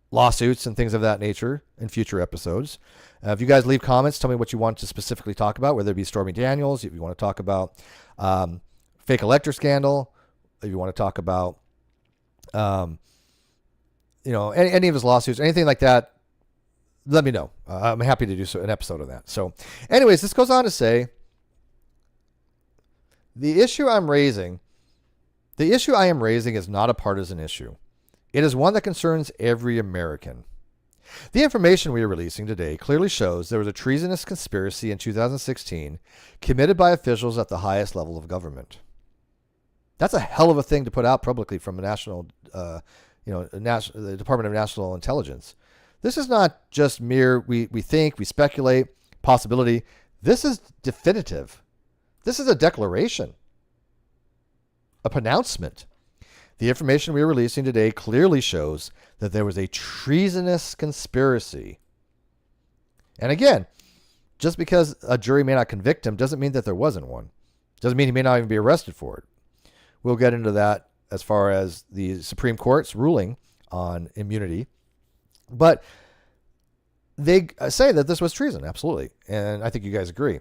lawsuits and things of that nature in future episodes. If you guys leave comments, tell me what you want to specifically talk about, whether it be Stormy Daniels, if you want to talk about fake elector scandal, if you want to talk about any of his lawsuits, anything like that, let me know. I'm happy to do an episode of that. So anyways, this goes on to say, the issue I am raising is not a partisan issue. It is one that concerns every American. The information we are releasing today clearly shows there was a treasonous conspiracy in 2016 committed by officials at the highest level of government. That's a hell of a thing to put out publicly from a national, the Department of National Intelligence. This is not just mere we think, we speculate, possibility. This is definitive. This is a declaration, a pronouncement. The information we are releasing today clearly shows that there was a treasonous conspiracy. And again, just because a jury may not convict him doesn't mean that there wasn't one. Doesn't mean he may not even be arrested for it. We'll get into that as far as the Supreme Court's ruling on immunity. But they say that this was treason, absolutely. And I think you guys agree.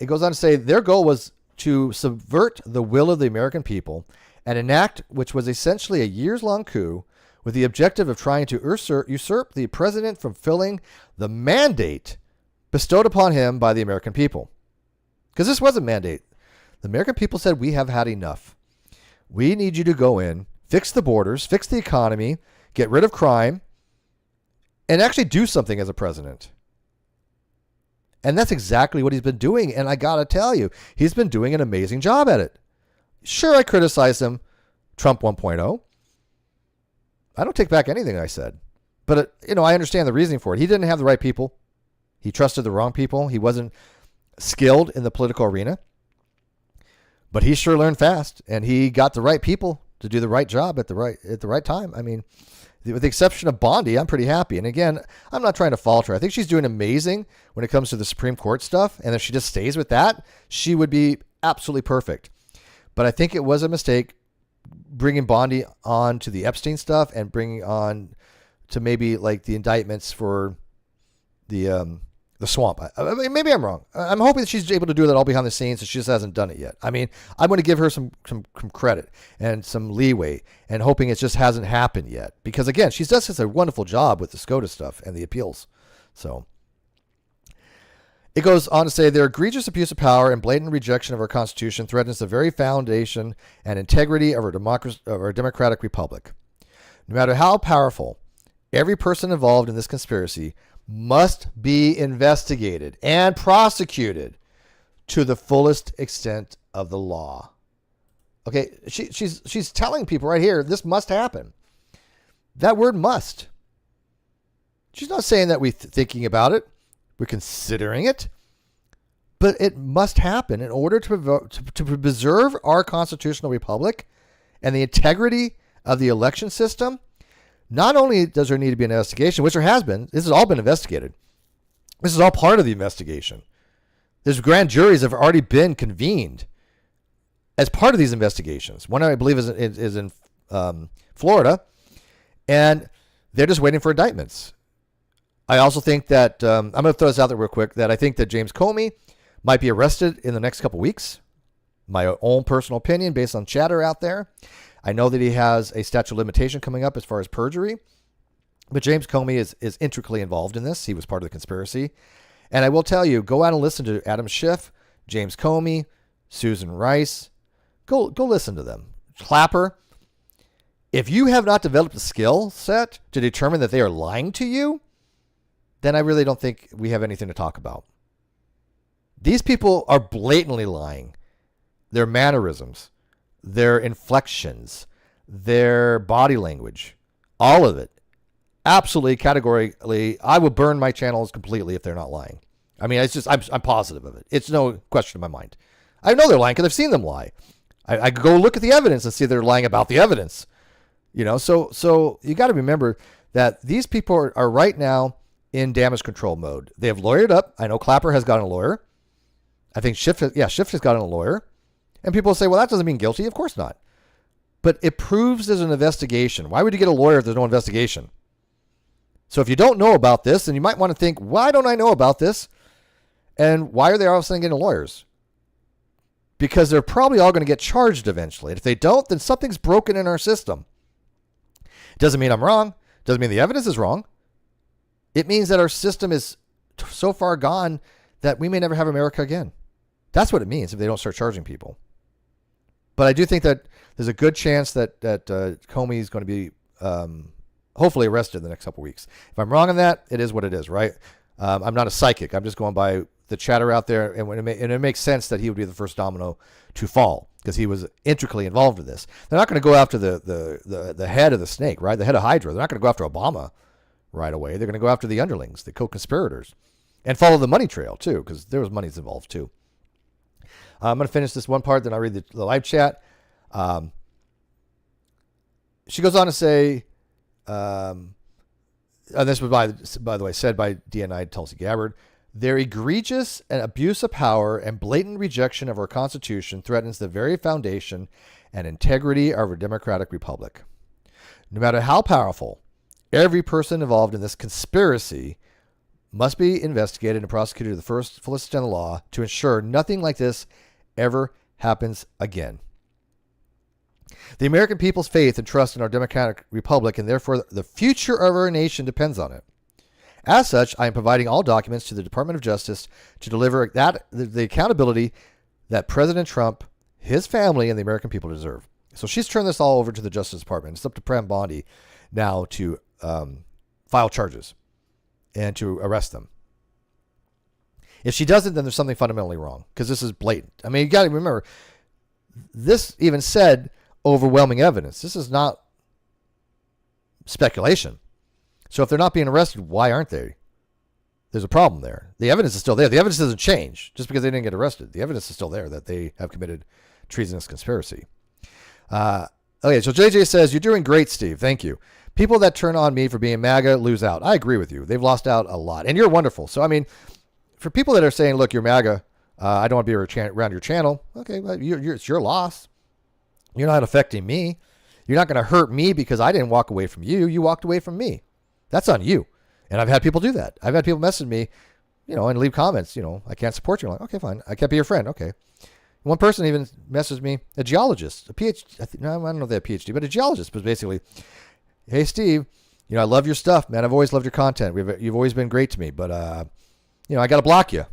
It goes on to say their goal was to subvert the will of the American people and enact which was essentially a years-long coup with the objective of trying to usurp the president from filling the mandate bestowed upon him by the American people. Because this was a mandate. The American people said, we have had enough. We need you to go in, fix the borders, fix the economy, get rid of crime, and actually do something as a president. And that's exactly what he's been doing. And I got to tell you, he's been doing an amazing job at it. Sure, I criticized him, Trump 1.0. I don't take back anything I said. But, I understand the reasoning for it. He didn't have the right people. He trusted the wrong people. He wasn't skilled in the political arena. But he sure learned fast. And he got the right people to do the right job at the right time. I mean, with the exception of Bondi, I'm pretty happy. And again, I'm not trying to fault her. I think she's doing amazing when it comes to the Supreme Court stuff. And if she just stays with that, she would be absolutely perfect. But I think it was a mistake bringing Bondi on to the Epstein stuff and bringing on to maybe like the indictments for the swamp. I mean, maybe I'm wrong. I'm hoping that she's able to do that all behind the scenes, and she just hasn't done it yet. I mean, I'm going to give her some credit and some leeway, and hoping it just hasn't happened yet. Because again, she does such a wonderful job with the SCOTUS stuff and the appeals. So it goes on to say their egregious abuse of power and blatant rejection of our Constitution threatens the very foundation and integrity of our democratic republic. No matter how powerful, every person involved in this conspiracy must be investigated and prosecuted to the fullest extent of the law. Okay, she's telling people right here, this must happen. That word must. She's not saying that we're thinking about it. We're considering it. But it must happen in order to preserve our constitutional republic and the integrity of the election system. Not only does there need to be an investigation, which there has been, this has all been investigated. This is all part of the investigation. There's grand juries that have already been convened as part of these investigations. One, I believe, is in Florida, and they're just waiting for indictments. I also think that, I'm going to throw this out there real quick, that I think that James Comey might be arrested in the next couple weeks. My own personal opinion based on chatter out there. I know that he has a statute of limitation coming up as far as perjury, but James Comey is intricately involved in this. He was part of the conspiracy. And I will tell you, go out and listen to Adam Schiff, James Comey, Susan Rice. Go listen to them. Clapper. If you have not developed a skill set to determine that they are lying to you, then I really don't think we have anything to talk about. These people are blatantly lying. Their mannerisms, their inflections, their body language, all of it. Absolutely, categorically, I would burn my channels completely if they're not lying. I mean, it's just, I'm positive of it. It's no question in my mind. I know they're lying because I've seen them lie. I could go look at the evidence and see they're lying about the evidence. So you got to remember that these people are right now in damage control mode. They have lawyered up. I know Clapper has gotten a lawyer. I think Schiff has gotten a lawyer. And people say, well, that doesn't mean guilty. Of course not. But it proves there's an investigation. Why would you get a lawyer if there's no investigation? So if you don't know about this, then you might want to think, why don't I know about this? And why are they all of a sudden getting lawyers? Because they're probably all going to get charged eventually. And if they don't, then something's broken in our system. It doesn't mean I'm wrong. It doesn't mean the evidence is wrong. It means that our system is so far gone that we may never have America again. That's what it means if they don't start charging people. But I do think that there's a good chance that Comey is going to be hopefully arrested in the next couple of weeks. If I'm wrong on that, it is what it is, right? I'm not a psychic. I'm just going by the chatter out there, and it makes sense that he would be the first domino to fall because he was intricately involved in this. They're not going to go after the head of the snake, right? The head of Hydra. They're not going to go after Obama right away. They're going to go after the underlings, the co-conspirators, and follow the money trail too, because there was money's involved too. I'm going to finish this one part, then I'll read the live chat. She goes on to say, and this was by the way said by DNI Tulsi Gabbard, their egregious and abuse of power and blatant rejection of our Constitution threatens the very foundation and integrity of our democratic republic. No matter how powerful, every person involved in this conspiracy must be investigated and prosecuted to the fullest extent of the law to ensure nothing like this ever happens again. The American people's faith and trust in our democratic republic, and therefore the future of our nation, depends on it. As such, I am providing all documents to the Department of Justice to deliver the accountability that President Trump, his family, and the American people deserve. So she's turned this all over to the Justice Department. It's up to Prem Bondi now to file charges and to arrest them. If she doesn't, then there's something fundamentally wrong, because this is blatant. I mean, you got to remember, this even said overwhelming evidence. This is not speculation. So if they're not being arrested, why aren't they? There's a problem there. The evidence is still there. The evidence doesn't change just because they didn't get arrested. The evidence is still there that they have committed treasonous conspiracy. Okay, so JJ says, you're doing great, Steve. Thank you. People that turn on me for being MAGA lose out. I agree with you. They've lost out a lot. And you're wonderful. So, I mean, for people that are saying, look, you're MAGA, I don't want to be around your channel. Okay, well, it's your loss. You're not affecting me. You're not going to hurt me because I didn't walk away from you. You walked away from me. That's on you. And I've had people do that. I've had people message me, and leave comments, I can't support you. I'm like, okay, fine. I can't be your friend. Okay. One person even messaged me, a geologist, a PhD. I don't know if they have a PhD, but a geologist was basically, hey, Steve, I love your stuff, man. I've always loved your content. You've always been great to me, but, I got to block you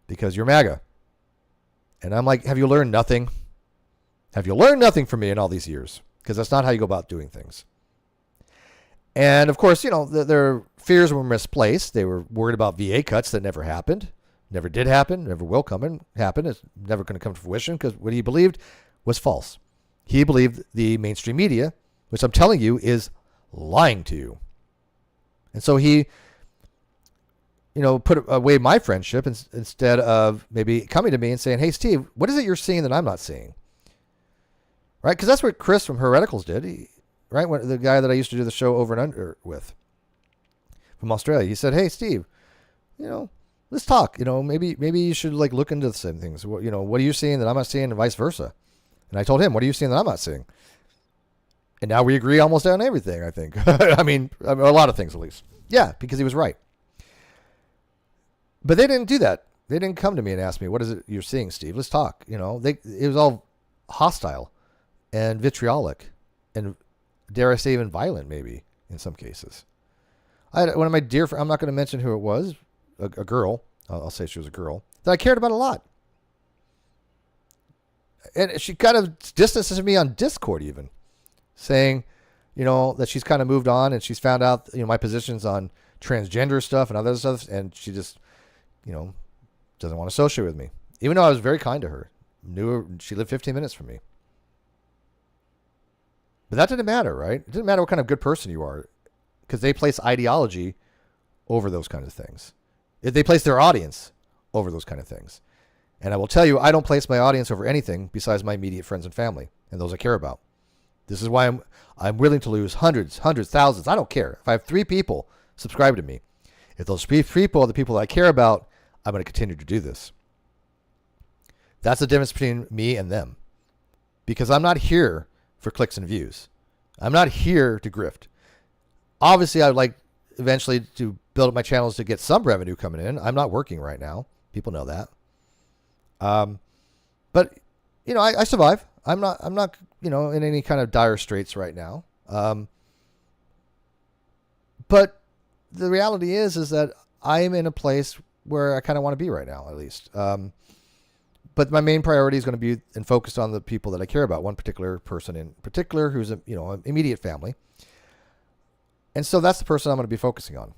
because you're MAGA. And I'm like, have you learned nothing? Have you learned nothing from me in all these years? Because that's not how you go about doing things. And of course, their fears were misplaced. They were worried about VA cuts that never happened, never did happen, never will happen. It's never going to come to fruition because what he believed was false. He believed the mainstream media, which I'm telling you is lying to you. And so he, put away my friendship instead of maybe coming to me and saying, hey, Steve, what is it you're seeing that I'm not seeing? Right? Because that's what Chris from Hereticals did. Right? The guy that I used to do the show Over and Under with from Australia. He said, hey, Steve, let's talk. Maybe you should look into the same things. What are you seeing that I'm not seeing and vice versa? And I told him, what are you seeing that I'm not seeing? And now we agree almost on everything, I think. I mean, a lot of things at least. Yeah, because he was right. But they didn't do that. They didn't come to me and ask me, what is it you're seeing, Steve? Let's talk. It was all hostile and vitriolic and, dare I say, even violent, maybe, in some cases. I had one of my dear friends, I'm not going to mention who it was, a girl, I'll say she was a girl, that I cared about a lot. And she kind of distances me on Discord even, saying, that she's kind of moved on and she's found out, my positions on transgender stuff and other stuff, and she just, doesn't want to associate with me. Even though I was very kind to her, knew her, she lived 15 minutes from me. But that didn't matter, right? It didn't matter what kind of good person you are, because they place ideology over those kinds of things. They place their audience over those kind of things. And I will tell you, I don't place my audience over anything besides my immediate friends and family and those I care about. This is why I'm willing to lose hundreds, thousands. I don't care. If I have 3 people subscribe to me, if those 3 people are the people that I care about, I'm going to continue to do this. That's the difference between me and them. Because I'm not here for clicks and views. I'm not here to grift. Obviously, I would like eventually to build up my channels to get some revenue coming in. I'm not working right now. People know that. But I survive. I'm not in any kind of dire straits right now. But the reality is that I'm in a place where I kind of want to be right now, at least. But my main priority is going to be and focused on the people that I care about. One particular person in particular who's an immediate family. And so that's the person I'm going to be focusing on.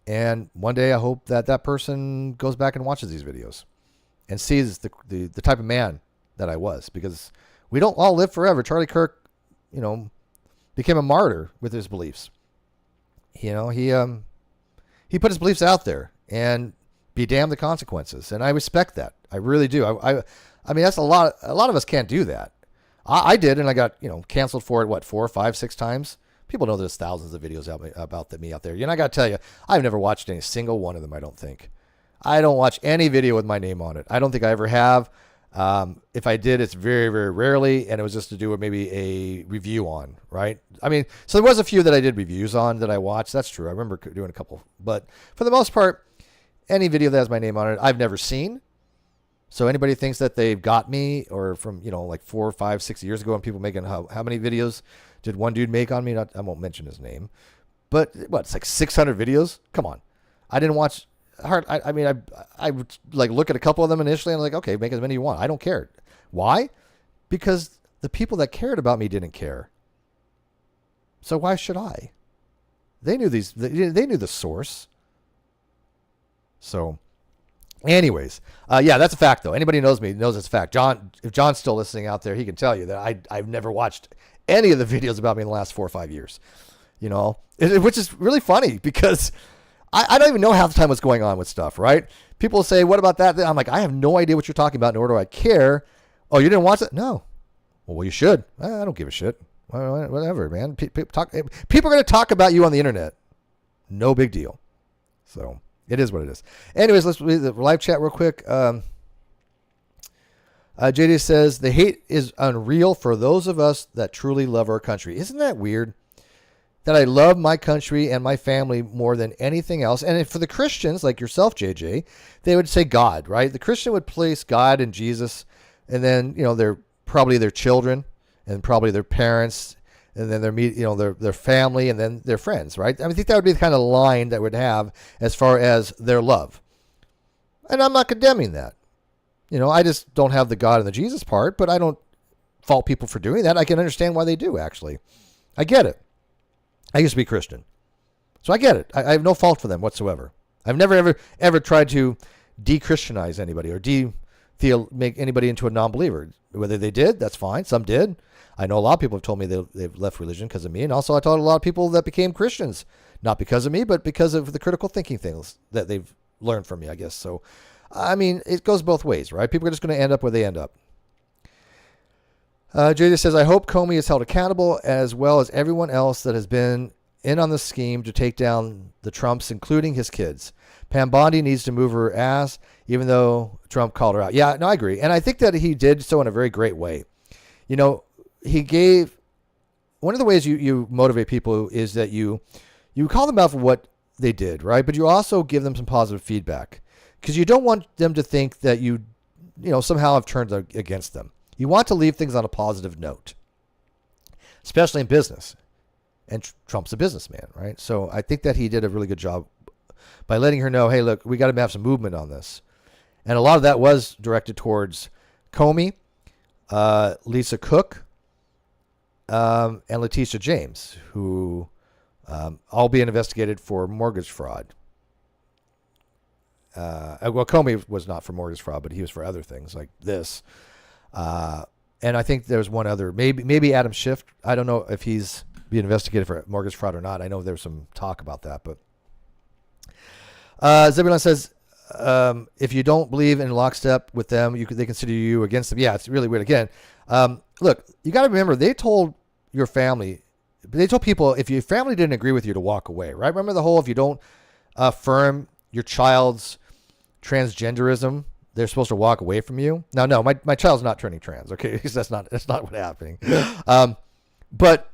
And one day I hope that that person goes back and watches these videos and sees the type of man that I was, because we don't all live forever. Charlie Kirk, became a martyr with his beliefs. He put his beliefs out there, and be damned the consequences. And I respect that. I really do. I mean, that's a lot of us can't do that. I did, and I got, canceled for it, 4, 5, 6 times. People know there's thousands of videos about me out there. I got to tell you, I've never watched any single one of them, I don't think. I don't watch any video with my name on it. I don't think I ever have. If I did, it's very, very rarely, and it was just to do with maybe a review on, right? I mean, so there was a few that I did reviews on that I watched. That's true. I remember doing a couple. But for the most part, any video that has my name on it, I've never seen. So anybody thinks that they've got me, or from, 4, 5, 6 years ago, and people making how many videos did one dude make on me? I won't mention his name. But it's like 600 videos? Come on. I didn't watch... I would look at a couple of them initially and I'm like, okay, make as many you want. I don't care. Why? Because the people that cared about me didn't care. So why should I? They knew they knew the source. So anyways, that's a fact though. Anybody who knows me knows it's a fact. If John's still listening out there, he can tell you that I've never watched any of the videos about me in the last 4 or 5 years, which is really funny because I don't even know half the time what's going on with stuff, right? People say, what about that? I'm like, I have no idea what you're talking about, nor do I care. Oh, you didn't watch it? No. Well, you should. I don't give a shit. Whatever, man. People are going to talk about you on the internet. No big deal. So it is what it is. Anyways, let's read the live chat real quick. JD says, the hate is unreal for those of us that truly love our country. Isn't that weird? That I love my country and my family more than anything else. And for the Christians, like yourself, JJ, they would say God, right? The Christian would place God and Jesus, and then, they're probably their children, and probably their parents, and then their family, and then their friends, right? I think that would be the kind of line that would have as far as their love. And I'm not condemning that. I just don't have the God and the Jesus part, but I don't fault people for doing that. I can understand why they do, actually. I get it. I used to be Christian, so I get it. I have no fault for them whatsoever. I've never, ever tried to de-Christianize anybody or make anybody into a non-believer. Whether they did, that's fine. Some did. I know a lot of people have told me they've left religion because of me, and also I taught a lot of people that became Christians, not because of me, but because of the critical thinking things that they've learned from me, I guess. So, I mean, it goes both ways, right? People are just going to end up where they end up. JJ says, I hope Comey is held accountable as well as everyone else that has been in on the scheme to take down the Trumps, including his kids. Pam Bondi needs to move her ass, even though Trump called her out. Yeah, no, I agree. And I think that he did so in a very great way. He gave, one of the ways you motivate people is that you call them out for what they did, right? But you also give them some positive feedback, because you don't want them to think that you somehow have turned against them. You want to leave things on a positive note, especially in business. And Trump's a businessman, right? So I think that he did a really good job by letting her know, hey, look, we got to have some movement on this. And a lot of that was directed towards Comey, Lisa Cook, and Letitia James, who all being investigated for mortgage fraud. Comey was not for mortgage fraud, but he was for other things like this. And I think there's one other, maybe Adam Schiff. I don't know if he's being investigated for mortgage fraud or not. I know there's some talk about that, but Zebulon says, if you don't believe in lockstep with them, they consider you against them. Yeah, it's really weird. Again, look, you got to remember, they told people, if your family didn't agree with you, to walk away, right? Remember the whole, if you don't affirm your child's transgenderism, they're supposed to walk away from you. Now, no, my child's not turning trans, okay? Because that's not what's happening. But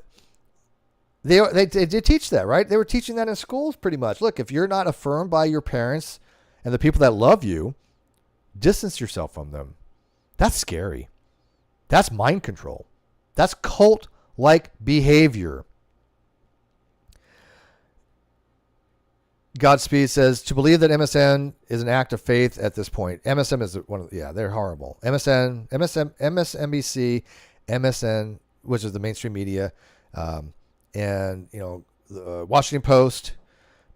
they did teach that, right? They were teaching that in schools pretty much. Look, if you're not affirmed by your parents and the people that love you, distance yourself from them. That's scary. That's mind control. That's cult-like behavior. Godspeed says, to believe that MSN is an act of faith at this point. MSN is they're horrible. MSNBC, MSN, which is the mainstream media, and Washington Post,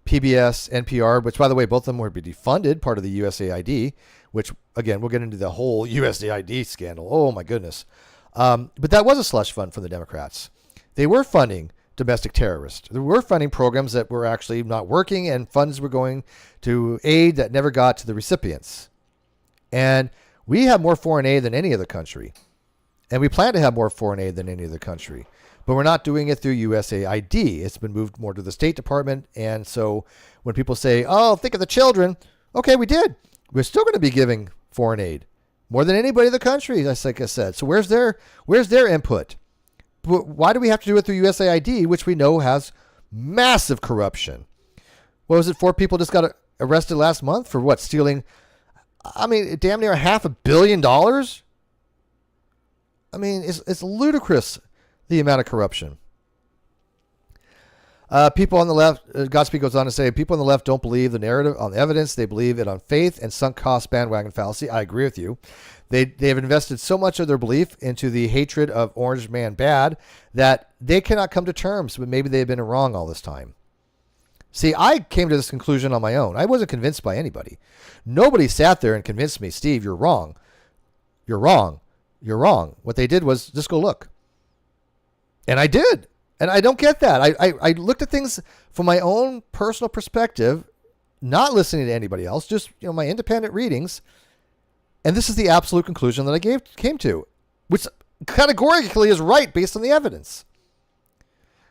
PBS, NPR, which, by the way, both of them were defunded, part of the USAID, which, again, we'll get into the whole USAID scandal. Oh, my goodness. But that was a slush fund for the Democrats. They were funding domestic terrorists. They were funding programs that were actually not working, and funds were going to aid that never got to the recipients. And we have more foreign aid than any other country. And we plan to have more foreign aid than any other country. But we're not doing it through USAID. It's been moved more to the State Department. And so when people say, oh, think of the children. Okay, we did. We're still going to be giving foreign aid more than anybody in the country, like I said. So where's their input? Why do we have to do it through USAID, which we know has massive corruption? What was it? 4 people just got arrested last month for what? Stealing, damn near $500 million? It's ludicrous, the amount of corruption. People on the left, Godspeed goes on to say, people on the left don't believe the narrative on evidence. They believe it on faith and sunk cost bandwagon fallacy. I agree with you. They have invested so much of their belief into the hatred of Orange Man Bad that they cannot come to terms, but maybe they've been wrong all this time. See, I came to this conclusion on my own. I wasn't convinced by anybody. Nobody sat there and convinced me, Steve, you're wrong. You're wrong. You're wrong. What they did was just go look. And I did. And I don't get that. I looked at things from my own personal perspective, not listening to anybody else, just my independent readings. And this is the absolute conclusion that I came to, which categorically is right based on the evidence.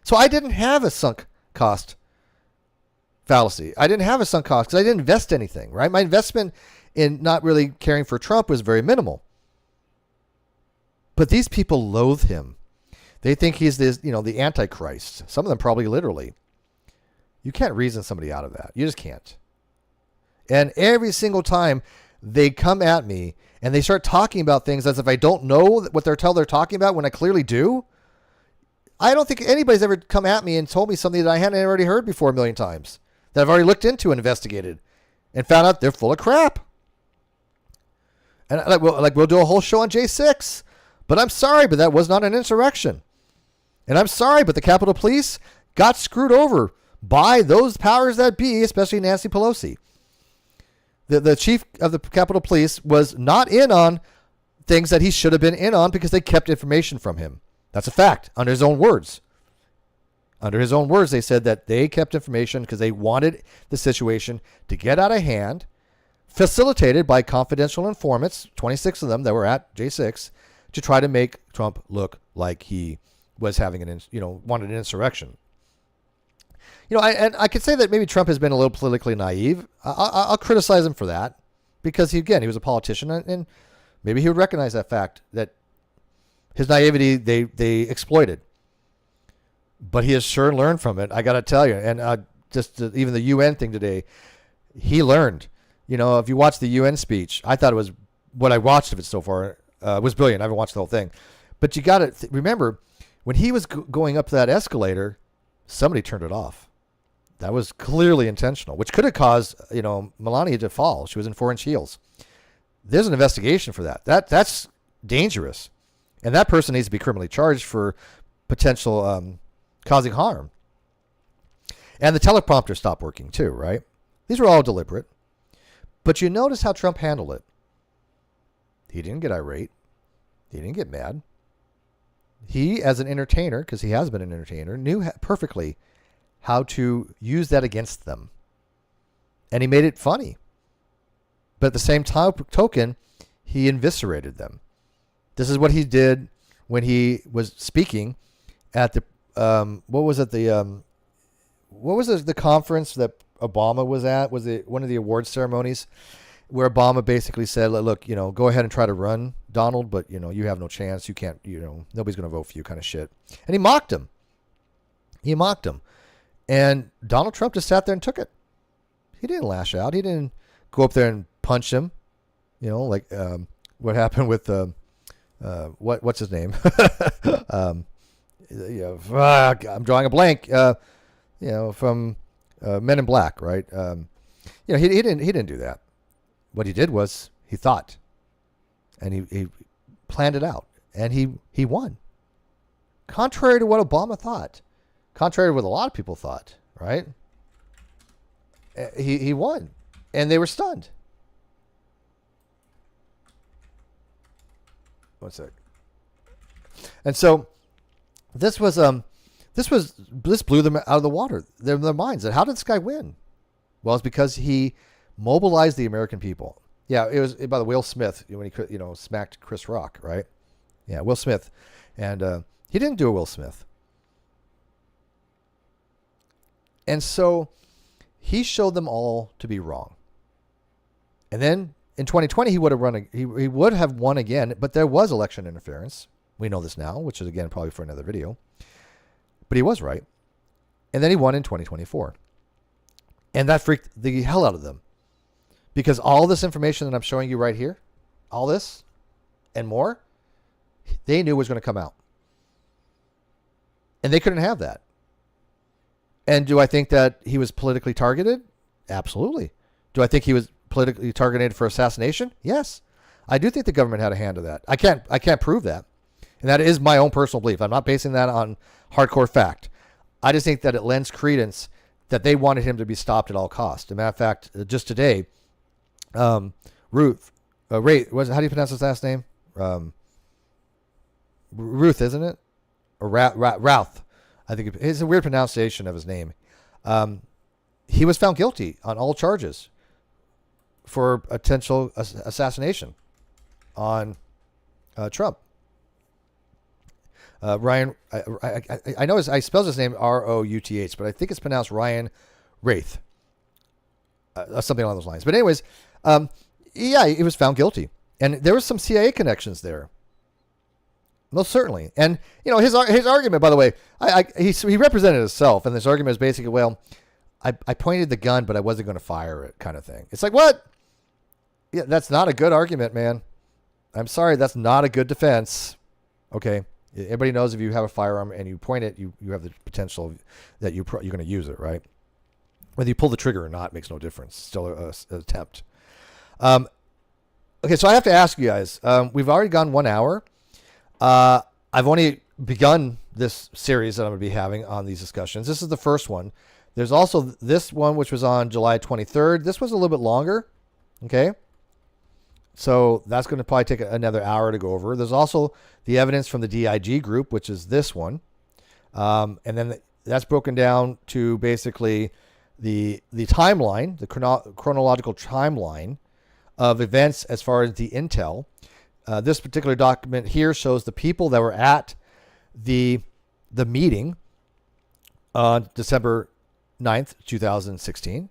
So I didn't have a sunk cost fallacy. I didn't have a sunk cost because I didn't invest anything, right? My investment in not really caring for Trump was very minimal. But these people loathe him. They think he's this, the Antichrist. Some of them probably literally. You can't reason somebody out of that. You just can't. And every single time they come at me and they start talking about things as if I don't know what they're talking about when I clearly do. I don't think anybody's ever come at me and told me something that I hadn't already heard before a million times, that I've already looked into and investigated and found out they're full of crap. And we'll do a whole show on J6, but I'm sorry, but that was not an insurrection. And I'm sorry, but the Capitol Police got screwed over by those powers that be, especially Nancy Pelosi. The chief of the Capitol Police was not in on things that he should have been in on because they kept information from him. That's a fact, under his own words. Under his own words, they said that they kept information because they wanted the situation to get out of hand, facilitated by confidential informants, 26 of them that were at J6, to try to make Trump look like he was having wanted an insurrection. I could say that maybe Trump has been a little politically naive. I'll criticize him for that because he was a politician, and maybe he would recognize that fact, that his naivety they exploited. But he has sure learned from it. I got to tell you, and even the UN thing today, he learned. If you watch the UN speech, I thought it was what I watched of it so far was brilliant. I haven't watched the whole thing, but you got to remember when he was going up that escalator, somebody turned it off. That was clearly intentional, which could have caused, Melania to fall. She was in 4-inch heels. There's an investigation for that. That's dangerous. And that person needs to be criminally charged for potential causing harm. And the teleprompter stopped working too, right? These were all deliberate. But you notice how Trump handled it. He didn't get irate. He didn't get mad. He, as an entertainer, because he has been an entertainer, knew perfectly how to use that against them. And he made it funny. But at the same token, he eviscerated them. This is what he did when he was speaking at the, what was the conference that Obama was at? Was it one of the award ceremonies where Obama basically said, look, go ahead and try to run, Donald, but, you have no chance. You can't, nobody's going to vote for you, kind of shit. And he mocked him. And Donald Trump just sat there and took it. He didn't lash out. He didn't go up there and punch him. Like what happened with what's his name? I'm drawing a blank. From Men in Black, right? He didn't do that. What he did was he thought, and he planned it out, and he won. Contrary to what Obama thought, contrary to what a lot of people thought, right? He won, and they were stunned. One sec. And so this blew them out of the water, their minds. And how did this guy win? Well, it's because he mobilized the American people. Yeah, it was by the Will Smith when he smacked Chris Rock, right? Yeah, Will Smith, and he didn't do a Will Smith. And so he showed them all to be wrong. And then in 2020, he would have won again, but there was election interference. We know this now, which is, again, probably for another video. But he was right. And then he won in 2024. And that freaked the hell out of them. Because all this information that I'm showing you right here, all this and more, they knew was going to come out. And they couldn't have that. And do I think that he was politically targeted? Absolutely. Do I think he was politically targeted for assassination? Yes. I do think the government had a hand in that. I can't prove that. And that is my own personal belief. I'm not basing that on hardcore fact. I just think that it lends credence that they wanted him to be stopped at all costs. As a matter of fact, just today, how do you pronounce his last name? Ruth, isn't it? Or Routh. I think it's a weird pronunciation of his name. He was found guilty on all charges for potential assassination on Trump. Ryan, I know I spelled his name Routh, but I think it's pronounced Ryan Wraith. Something along those lines. But anyways, yeah, he was found guilty. And there was some CIA connections there. Most certainly. And, his argument, by the way, he represented himself. And this argument is basically, well, I pointed the gun, but I wasn't going to fire it, kind of thing. It's like, what? Yeah, that's not a good argument, man. I'm sorry, that's not a good defense. Okay. Everybody knows if you have a firearm and you point it, you have the potential that you're going to use it, right? Whether you pull the trigger or not makes no difference. Still an attempt. Okay, so I have to ask you guys. We've already gone 1 hour. I've only begun this series that I'm going to be having on these discussions. This is the first one. There's also this one, which was on July 23rd. This was a little bit longer. Okay. So that's going to probably take another hour to go over. There's also the evidence from the DIG group, which is this one. And then that's broken down to basically the timeline, the chronological timeline of events as far as the intel. This particular document here shows the people that were at the meeting on December 9th, 2016.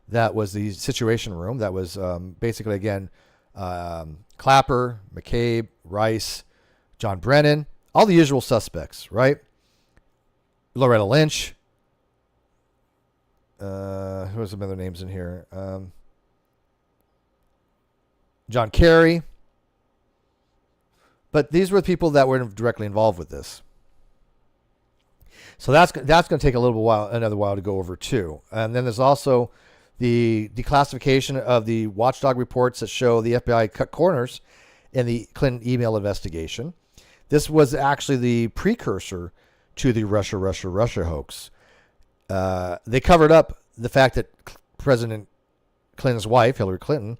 That was the Situation Room. That was basically, again, Clapper, McCabe, Rice, John Brennan, all the usual suspects, right? Loretta Lynch. Who are some other names in here? John Kerry. But these were the people that were directly involved with this. So that's going to take another while to go over too. And then there's also the declassification of the watchdog reports that show the FBI cut corners in the Clinton email investigation. This was actually the precursor to the Russia hoax. They covered up the fact that President Clinton's wife, Hillary Clinton,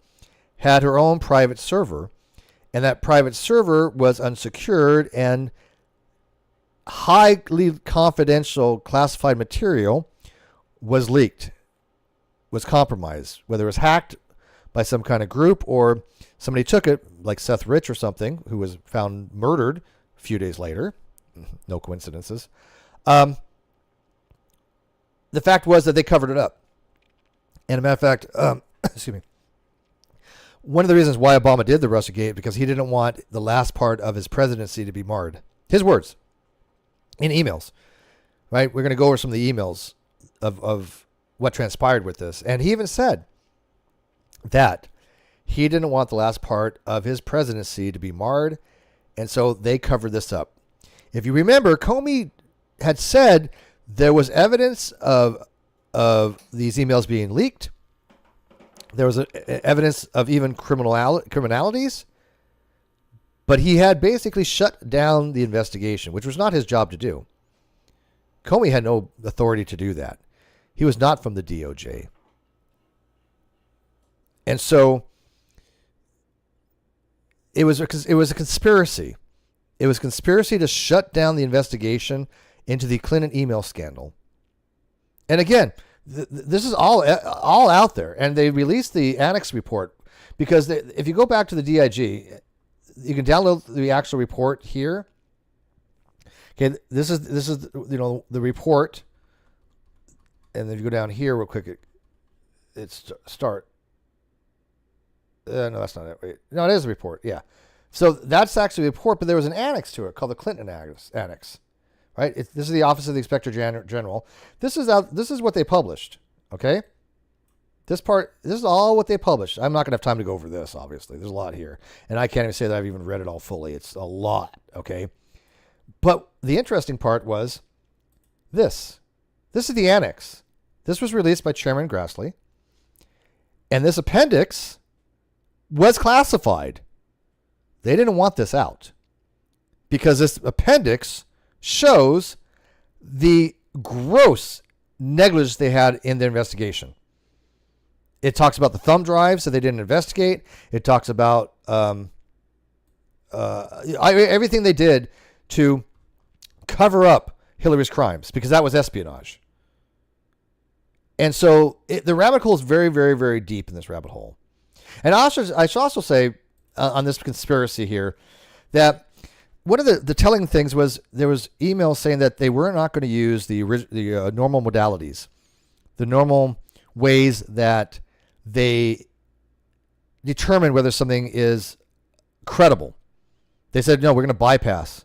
had her own private server, and that private server was unsecured, and highly confidential classified material was leaked, was compromised, whether it was hacked by some kind of group or somebody took it, like Seth Rich or something, who was found murdered a few days later. No coincidences. The fact was that they covered it up. And a matter of fact, excuse me, one of the reasons why Obama did the Russiagate, because he didn't want the last part of his presidency to be marred. His words in emails, right? We're going to go over some of the emails of what transpired with this. And he even said that he didn't want the last part of his presidency to be marred. And so they covered this up. If you remember, Comey had said there was evidence of these emails being leaked. There was evidence of even criminalities. But he had basically shut down the investigation, which was not his job to do. Comey had no authority to do that. He was not from the DOJ. And so it was a conspiracy. It was a conspiracy to shut down the investigation into the Clinton email scandal. And again, this is all out there. And they released the Annex report because if you go back to the DIG, you can download the actual report here. Okay, this is the report, and if you go down here real quick, it's start. No, that's not it. Wait. No, it is a report. Yeah, so that's actually a report, but there was an annex to it called the Clinton Annex, right? This is the Office of the Inspector General. This is what they published. Okay. This is all what they published. I'm not going to have time to go over this, obviously. There's a lot here. And I can't even say that I've even read it all fully. It's a lot, okay? But the interesting part was this. This is the annex. This was released by Chairman Grassley. And this appendix was classified. They didn't want this out because this appendix shows the gross negligence they had in their investigation. It talks about the thumb drives that they didn't investigate. It talks about everything they did to cover up Hillary's crimes because that was espionage. And so the rabbit hole is very, very, very deep in this rabbit hole. And I should also say on this conspiracy here that one of the telling things was there was emails saying that they were not going to use the normal modalities, the normal ways that they determine whether something is credible. They said, no, we're going to bypass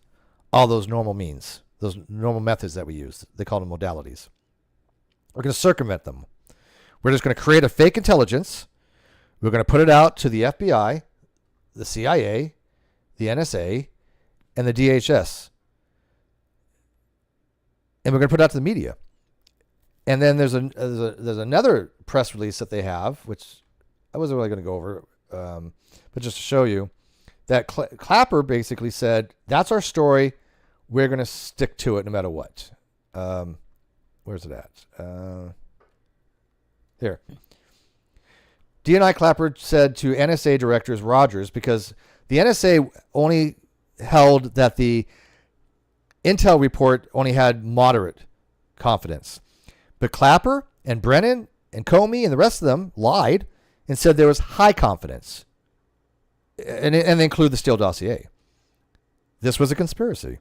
all those normal means, those normal methods that we use. They call them modalities. We're going to circumvent them. We're just going to create a fake intelligence. We're going to put it out to the FBI, the CIA, the NSA, and the DHS. And we're going to put it out to the media. And then there's another press release that they have, which I wasn't really going to go over, but just to show you that Clapper basically said, that's our story. We're going to stick to it no matter what. Where's it at? Here. DNI Clapper said to NSA directors Rogers, because the NSA only held that the intel report only had moderate confidence. But Clapper and Brennan and Comey and the rest of them lied and said there was high confidence. And they include the Steele dossier. This was a conspiracy.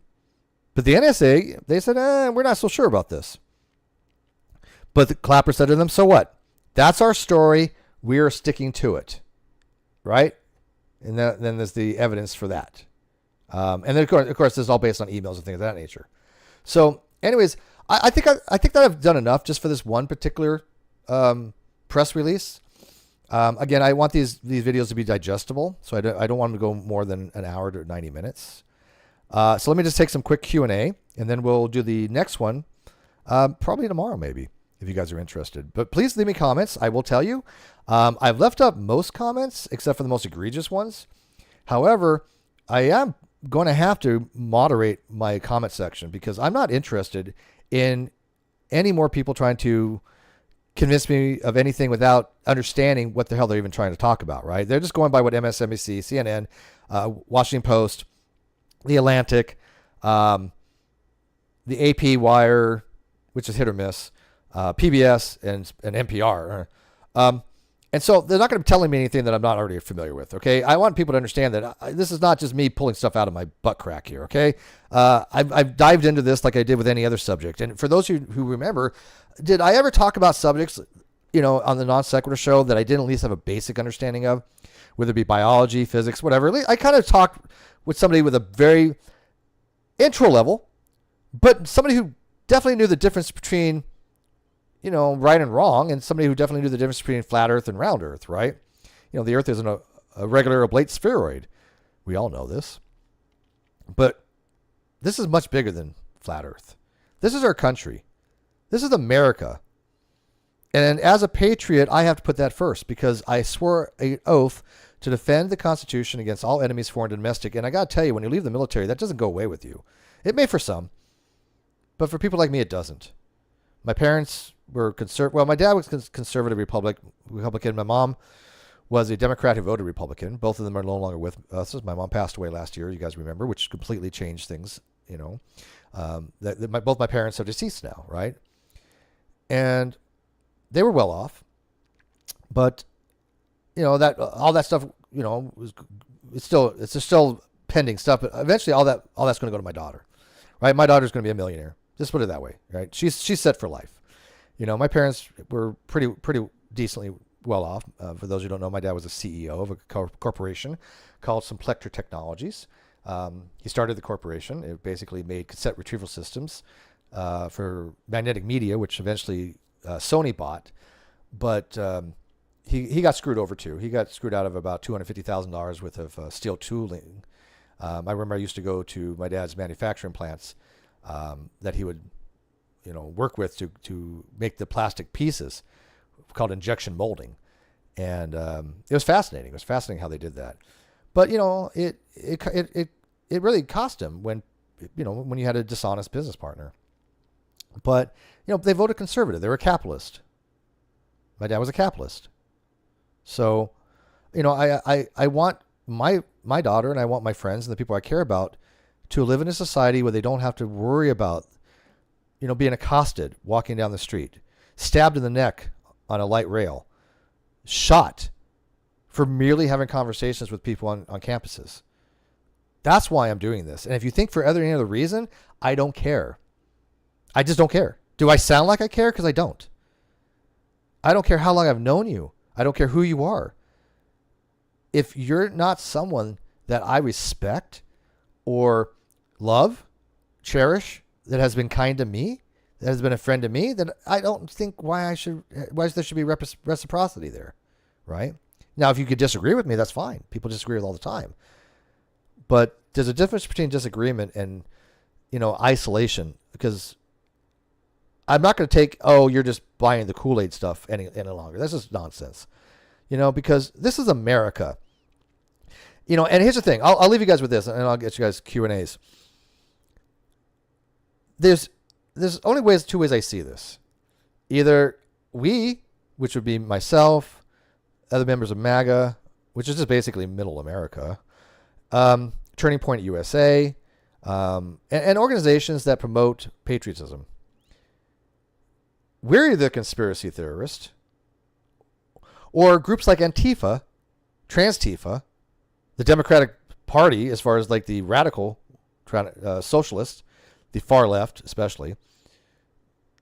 But the NSA, they said, we're not so sure about this. But the Clapper said to them, so what? That's our story. We are sticking to it. Right? And then there's the evidence for that. And then, of course, this is all based on emails and things of that nature. So, anyways, I think that I've done enough just for this one particular press release. Again, I want these videos to be digestible, so I don't want them to go more than an hour to 90 minutes. So let me just take some quick Q&A, and then we'll do the next one probably tomorrow, maybe, if you guys are interested. But please leave me comments. I will tell you. I've left up most comments except for the most egregious ones. However, I am going to have to moderate my comment section because I'm not interested in any more people trying to convince me of anything without understanding what the hell they're even trying to talk about, right? They're just going by what MSNBC, CNN, Washington Post, The Atlantic, the AP Wire, which is hit or miss, PBS, and NPR. And so they're not going to be telling me anything that I'm not already familiar with, okay? I want people to understand that this is not just me pulling stuff out of my butt crack here, okay? I've dived into this like I did with any other subject. And for those of you who remember, did I ever talk about subjects, on the NonSequitur Show that I didn't at least have a basic understanding of, whether it be biology, physics, whatever? I kind of talked with somebody with a very intro level, but somebody who definitely knew the difference between right and wrong, and somebody who definitely knew the difference between flat Earth and round Earth, right? The Earth isn't a regular oblate spheroid. We all know this. But this is much bigger than flat Earth. This is our country. This is America. And as a patriot, I have to put that first because I swore an oath to defend the Constitution against all enemies, foreign and domestic. And I got to tell you, when you leave the military, that doesn't go away with you. It may for some. But for people like me, it doesn't. My parents were Well, my dad was conservative Republican. My mom was a Democrat who voted Republican. Both of them are no longer with us. My mom passed away last year, you guys remember, which completely changed things, both my parents are deceased now, right? And they were well off. But, that all that stuff, it's still pending stuff. But eventually all that's going to go to my daughter, right? My daughter's going to be a millionaire. Just put it that way, right? She's set for life. My parents were pretty decently well off. For those who don't know, my dad was a CEO of a corporation called Subvert Technologies. He started the corporation. It basically made cassette retrieval systems for magnetic media, which eventually Sony bought. But he got screwed over too. He got screwed out of about $250,000 worth of steel tooling. I remember I used to go to my dad's manufacturing plants that he would, work with to make the plastic pieces called injection molding. And it was fascinating. It was fascinating how they did that. But, it really cost him when you had a dishonest business partner. But, they voted conservative. They were a capitalist. My dad was a capitalist. So, I want my daughter and I want my friends and the people I care about to live in a society where they don't have to worry about, being accosted walking down the street, stabbed in the neck on a light rail, shot for merely having conversations with people on campuses. That's why I'm doing this. And if you think for any other reason, I don't care. I just don't care. Do I sound like I care? Because I don't. I don't care how long I've known you. I don't care who you are. If you're not someone that I respect or love, cherish, that has been kind to me, that has been a friend to me, then I don't think why there should be reciprocity there, right? Now, if you could disagree with me, that's fine. People disagree with all the time. But there's a difference between disagreement and, isolation, because I'm not going to take, you're just buying the Kool-Aid stuff any longer. This is nonsense, because this is America. And here's the thing. I'll leave you guys with this, and I'll get you guys Q&As. There's only two ways I see this. Either we, which would be myself, other members of MAGA, which is just basically middle America, Turning Point USA, and organizations that promote patriotism. We're either conspiracy theorists, or groups like Antifa, Trans-Tifa, the Democratic Party, as far as like the radical socialists, the far left especially,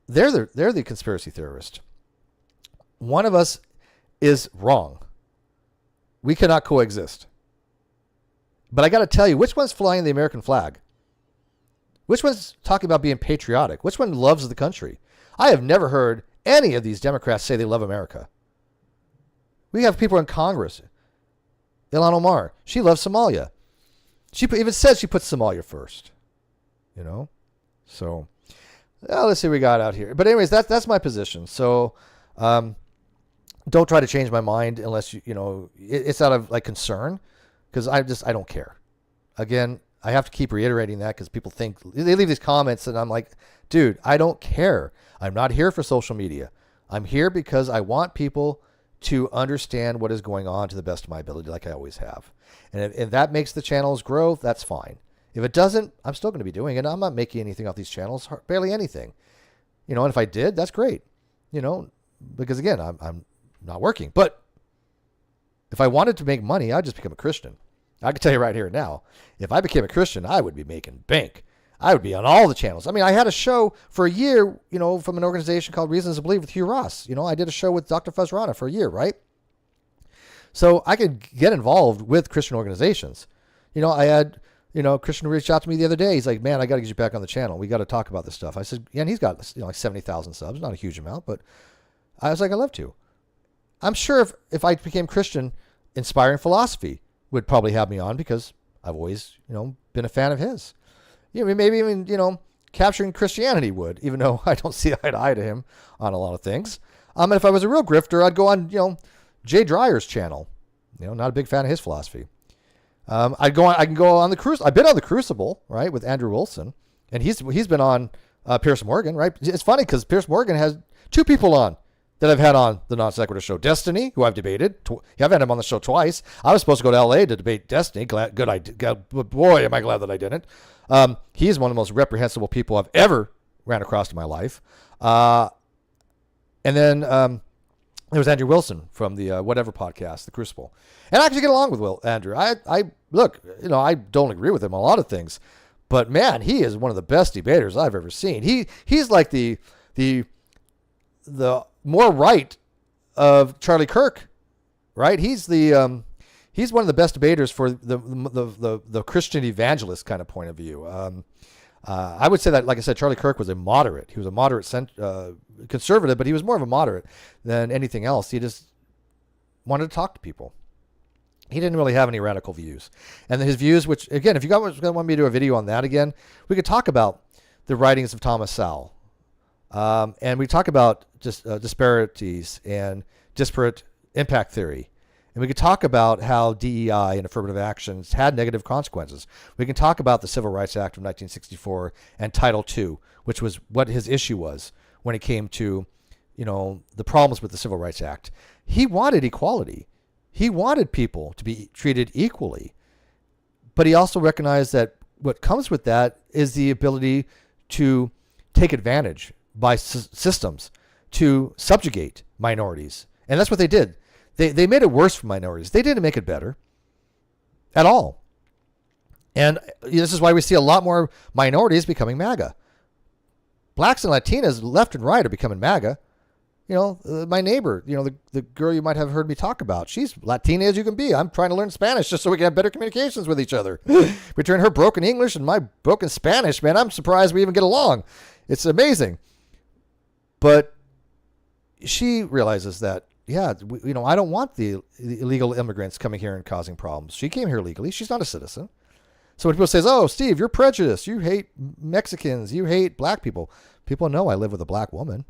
they're the conspiracy theorist. One of us is wrong. We cannot coexist. But I got to tell you, which one's flying the American flag? Which one's talking about being patriotic? Which one loves the country? I have never heard any of these Democrats say they love America. We have people in Congress. Ilhan Omar, she loves Somalia. She even said she puts Somalia first. So let's see what we got out here. But anyways, that's my position. So don't try to change my mind unless it's out of like concern, because I don't care. Again, I have to keep reiterating that because people think, they leave these comments and I'm like, dude, I don't care. I'm not here for social media. I'm here because I want people to understand what is going on to the best of my ability, like I always have. And if that makes the channels grow, that's fine. If it doesn't, I'm still going to be doing it. I'm not making anything off these channels, barely anything. And if I did, that's great. Because again, I'm not working. But if I wanted to make money, I'd just become a Christian. I can tell you right here now, if I became a Christian, I would be making bank. I would be on all the channels. I mean, I had a show for a year, from an organization called Reasons to Believe with Hugh Ross. I did a show with Dr. Fuzrana for a year, right? So I could get involved with Christian organizations. I had, Christian reached out to me the other day. He's like, man, I got to get you back on the channel. We got to talk about this stuff. I said, yeah, and he's got like 70,000 subs, not a huge amount, but I was like, I'd love to. I'm sure if I became Christian, Inspiring Philosophy would probably have me on because I've always, been a fan of his. Maybe even, Capturing Christianity would, even though I don't see eye to eye to him on a lot of things. And if I was a real grifter, I'd go on, Jay Dreyer's channel. Not a big fan of his philosophy. I can go on the Crucible. I've been on the Crucible, right, with Andrew Wilson, and he's been on Pierce Morgan, right? It's funny because Pierce Morgan has two people on that I've had on the Non-Sequitur Show. Destiny, who I've debated. I've had him on the show twice. I was supposed to go to L.A. to debate Destiny. Good, I did. Boy, am I glad that I didn't. He's one of the most reprehensible people I've ever ran across in my life. And then there was Andrew Wilson from the whatever podcast, The Crucible. And I actually get along with Andrew. I look, I don't agree with him on a lot of things, but man, he is one of the best debaters I've ever seen. He's like the more right of Charlie Kirk, right? He's one of the best debaters for the Christian evangelist kind of point of view. I would say that, like I said, Charlie Kirk was a moderate. He was a moderate conservative, but he was more of a moderate than anything else. He just wanted to talk to people. He didn't really have any radical views. And his views, which, again, if you want me to do a video on that again, we could talk about the writings of Thomas Sowell. And we talk about just disparities and disparate impact theory. And we could talk about how DEI and affirmative actions had negative consequences. We can talk about the Civil Rights Act of 1964 and Title II, which was what his issue was when it came to, the problems with the Civil Rights Act. He wanted equality. He wanted people to be treated equally. But he also recognized that what comes with that is the ability to take advantage by systems to subjugate minorities. And that's what they did. They made it worse for minorities. They didn't make it better at all. And this is why we see a lot more minorities becoming MAGA. Blacks and Latinas left and right are becoming MAGA. My neighbor, the girl you might have heard me talk about, she's Latina as you can be. I'm trying to learn Spanish just so we can have better communications with each other. Between her broken English and my broken Spanish, man, I'm surprised we even get along. It's amazing. But she realizes that, I don't want the illegal immigrants coming here and causing problems. She came here legally. She's not a citizen. So when people say, oh, Steve, you're prejudiced. You hate Mexicans. You hate black people. People know I live with a black woman.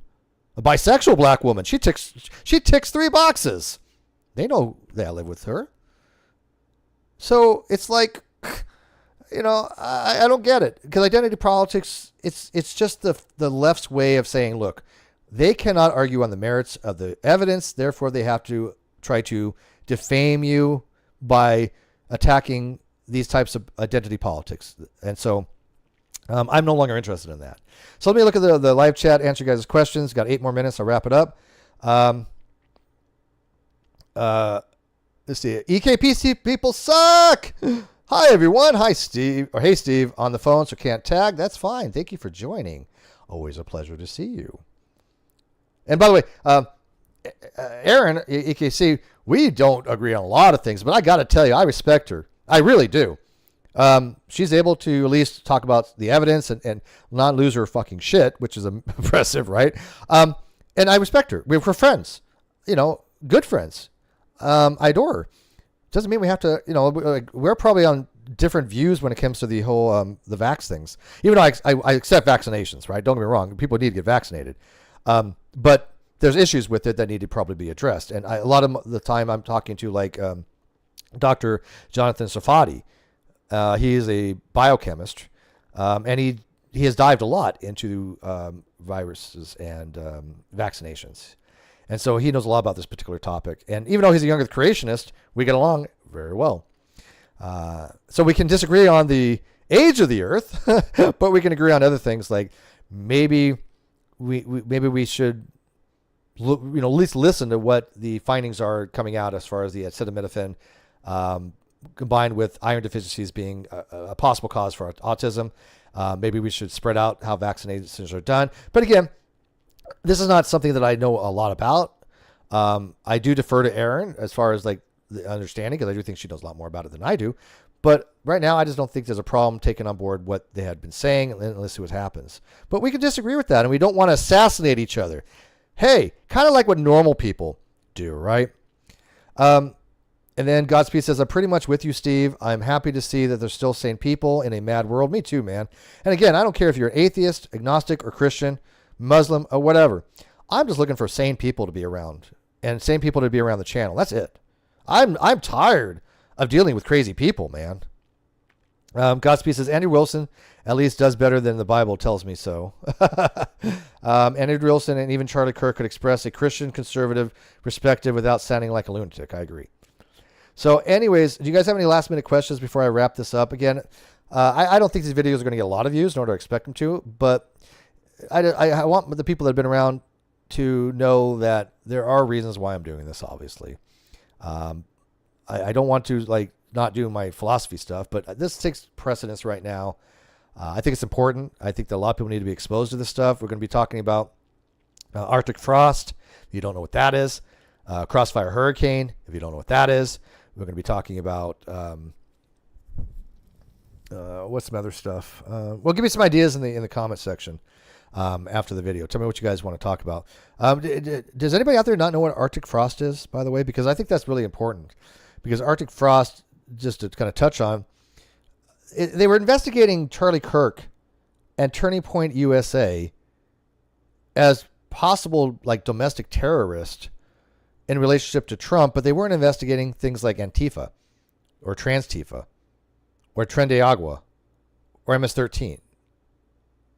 A bisexual black woman. She ticks 3 boxes. They know that I live with her. So it's like, I don't get it. Because identity politics, it's just the left's way of saying, look, they cannot argue on the merits of the evidence. Therefore, they have to try to defame you by attacking these types of identity politics. And so I'm no longer interested in that. So let me look at the live chat, answer you guys' questions. Got 8 more minutes. I'll wrap it up. Let's see. EKPC people suck. Hi, everyone. Hi, Steve. Or hey, Steve, on the phone, so can't tag. That's fine. Thank you for joining. Always a pleasure to see you. And by the way, Aaron, EKC, we don't agree on a lot of things, but I got to tell you, I respect her. I really do. She's able to at least talk about the evidence and not lose her fucking shit, which is impressive, right? And I respect her. We're friends, good friends. I adore her. Doesn't mean we have to, we're probably on different views when it comes to the whole, the vax things. Even though I accept vaccinations, right? Don't get me wrong. People need to get vaccinated. But there's issues with it that need to probably be addressed. And a lot of the time I'm talking to Dr. Jonathan Safadi. He is a biochemist, and he has dived a lot into viruses and vaccinations. And so he knows a lot about this particular topic. And even though he's a younger creationist, we get along very well. So we can disagree on the age of the earth, but we can agree on other things like maybe we should at least listen to what the findings are coming out as far as the acetaminophen combined with iron deficiencies being a possible cause for autism. Maybe we should spread out how vaccinations are done. But again, this is not something that I know a lot about. I do defer to Erin as far as the understanding, because I do think she knows a lot more about it than I do. But right now, I just don't think there's a problem taking on board what they had been saying, and let's see what happens. But we can disagree with that, and we don't want to assassinate each other. Hey, kind of like what normal people do, right? And then Godspeed says, I'm pretty much with you, Steve. I'm happy to see that there's still sane people in a mad world. Me too, man. And again, I don't care if you're an atheist, agnostic, or Christian, Muslim, or whatever. I'm just looking for sane people to be around, and sane people to be around the channel. That's it. I'm tired of dealing with crazy people, man. Godspeed says, Andrew Wilson at least does better than the Bible tells me so. Andrew Wilson and even Charlie Kirk could express a Christian conservative perspective without sounding like a lunatic. I agree. So anyways, do you guys have any last minute questions before I wrap this up? Again, I don't think these videos are going to get a lot of views, nor do I expect them to, but I want the people that have been around to know that there are reasons why I'm doing this, obviously. I don't want to like not do my philosophy stuff, but this takes precedence right now. I think it's important. I think that a lot of people need to be exposed to this stuff. We're going to be talking about Arctic frost, if you don't know what that is. Crossfire hurricane, if you don't know what that is. We're going to be talking about what's some other stuff. Well, give me some ideas in the comment section after the video. Tell me what you guys want to talk about. Does anybody out there not know what Arctic frost is, by the way? Because I think that's really important. Because Arctic frost, just to kind of touch on, they were investigating Charlie Kirk and Turning Point USA as possible like domestic terrorists in relationship to Trump, but they weren't investigating things like Antifa or Trans-Tifa or Tren de Agua or MS-13.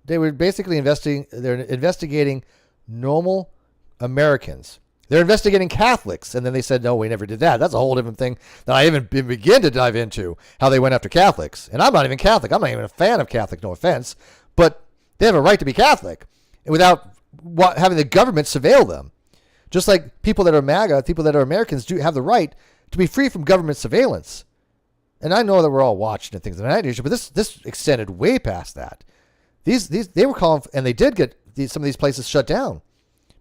They were basically investigating normal Americans. They're investigating Catholics, and then they said, no, we never did that. That's a whole different thing that I even begin to dive into, how they went after Catholics. And I'm not even Catholic. I'm not even a fan of Catholic, no offense. But they have a right to be Catholic without having the government surveil them. Just like people that are MAGA, people that are Americans do have the right to be free from government surveillance. And I know that we're all watching and things of that nature, but this extended way past that. They were calling, and they did get some of these places shut down.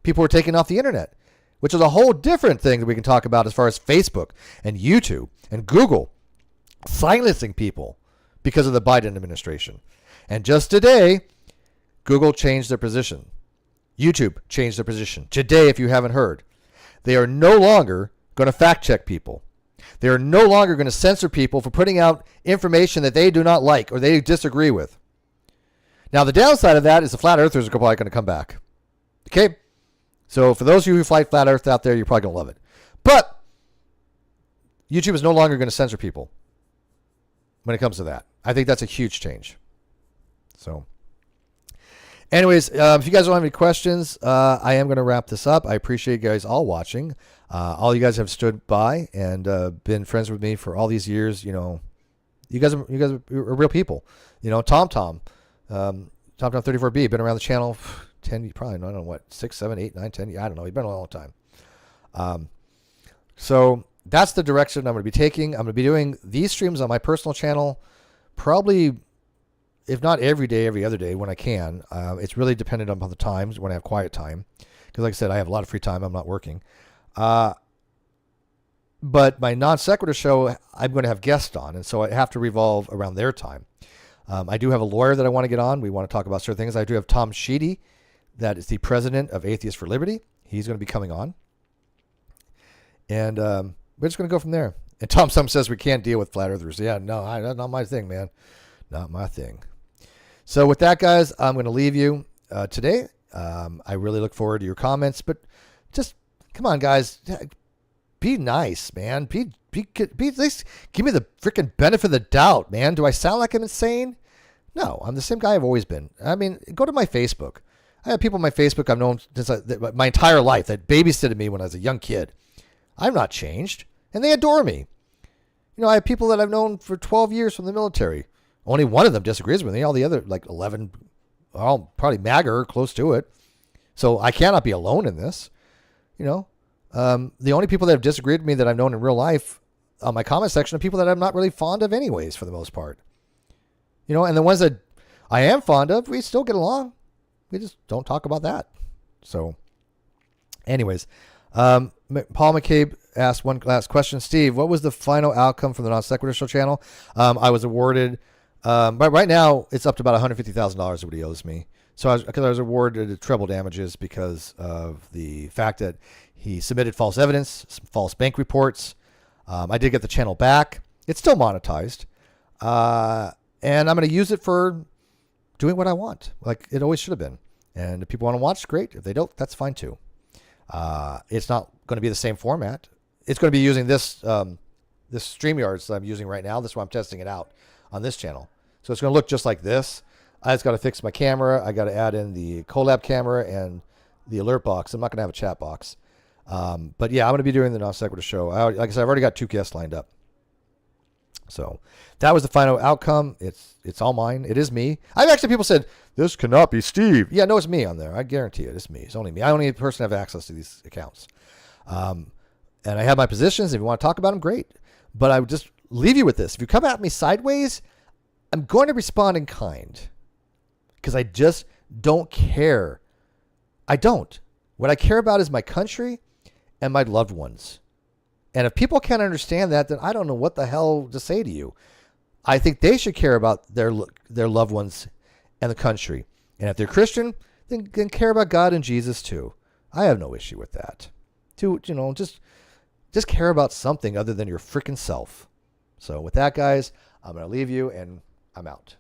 People were taken off the internet, which is a whole different thing that we can talk about as far as Facebook and YouTube and Google silencing people because of the Biden administration. And just today, Google changed their position. YouTube changed their position. Today, if you haven't heard, they are no longer going to fact check people. They are no longer going to censor people for putting out information that they do not like or they disagree with. Now, the downside of that is the flat earthers are probably going to come back. Okay? So for those of you who fight flat earth out there, you're probably going to love it. But YouTube is no longer going to censor people when it comes to that. I think that's a huge change. So anyways, if you guys don't have any questions, I am going to wrap this up. I appreciate you guys all watching. All you guys have stood by and been friends with me for all these years. You know, you guys are real people. You know, TomTom 34B, been around the channel 10, probably, I don't know what, 6, 7, 8, 9, 10, I don't know. You've been a long time. So that's the direction I'm going to be taking. I'm going to be doing these streams on my personal channel, probably, if not every day, every other day when I can. It's really dependent upon the times when I have quiet time. Because like I said, I have a lot of free time. I'm not working. But my Non-Sequitur show, I'm going to have guests on. And so I have to revolve around their time. I do have a lawyer that I want to get on. We want to talk about certain things. I do have Tom Sheedy, that is the president of Atheists for Liberty. He's going to be coming on. And we're just going to go from there. And Tom Sum says we can't deal with flat earthers. Yeah, no, that's not my thing, man. Not my thing. So with that, guys, I'm going to leave you today. I really look forward to your comments. But just, come on, guys. Be nice, man. Be at least give me the freaking benefit of the doubt, man. Do I sound like I'm insane? No, I'm the same guy I've always been. I mean, go to my Facebook. I have people on my Facebook I've known since my entire life that babysitted me when I was a young kid. I've not changed, and they adore me. You know, I have people that I've known for 12 years from the military. Only one of them disagrees with me. All the other, like 11, are all probably MAGA or close to it. So I cannot be alone in this. You know, the only people that have disagreed with me that I've known in real life on my comment section are people that I'm not really fond of anyways, for the most part. You know, and the ones that I am fond of, we still get along. We just don't talk about that. So anyways, Paul McCabe asked one last question. Steve, what was the final outcome from the Non-Sequitur Show channel? I was awarded, but right now it's up to about $150,000 what he owes me. So I was awarded treble damages because of the fact that he submitted false evidence, some false bank reports. I did get the channel back. It's still monetized. And I'm going to use it for doing what I want, like it always should have been. And if people want to watch, great. If they don't, that's fine too. It's not going to be the same format. It's going to be using this StreamYards that I'm using right now. This is why I'm testing it out on this channel. So it's going to look just like this. I just got to fix my camera. I got to add in the collab camera and the alert box. I'm not going to have a chat box. But yeah, I'm going to be doing the NonSequitur Show. Like I said, I've already got 2 guests lined up. So that was the final outcome. It's all mine. It is me. I've actually, people said, this cannot be Steve. Yeah, no, it's me on there. I guarantee it. It's me. It's only me. I only person have access to these accounts. And I have my positions. If you want to talk about them, great. But I would just leave you with this. If you come at me sideways, I'm going to respond in kind. Because I just don't care. I don't. What I care about is my country and my loved ones. And if people can't understand that, then I don't know what the hell to say to you. I think they should care about their loved ones and the country. And if they're Christian, then care about God and Jesus too. I have no issue with that. Just care about something other than your freaking self. So with that, guys, I'm going to leave you and I'm out.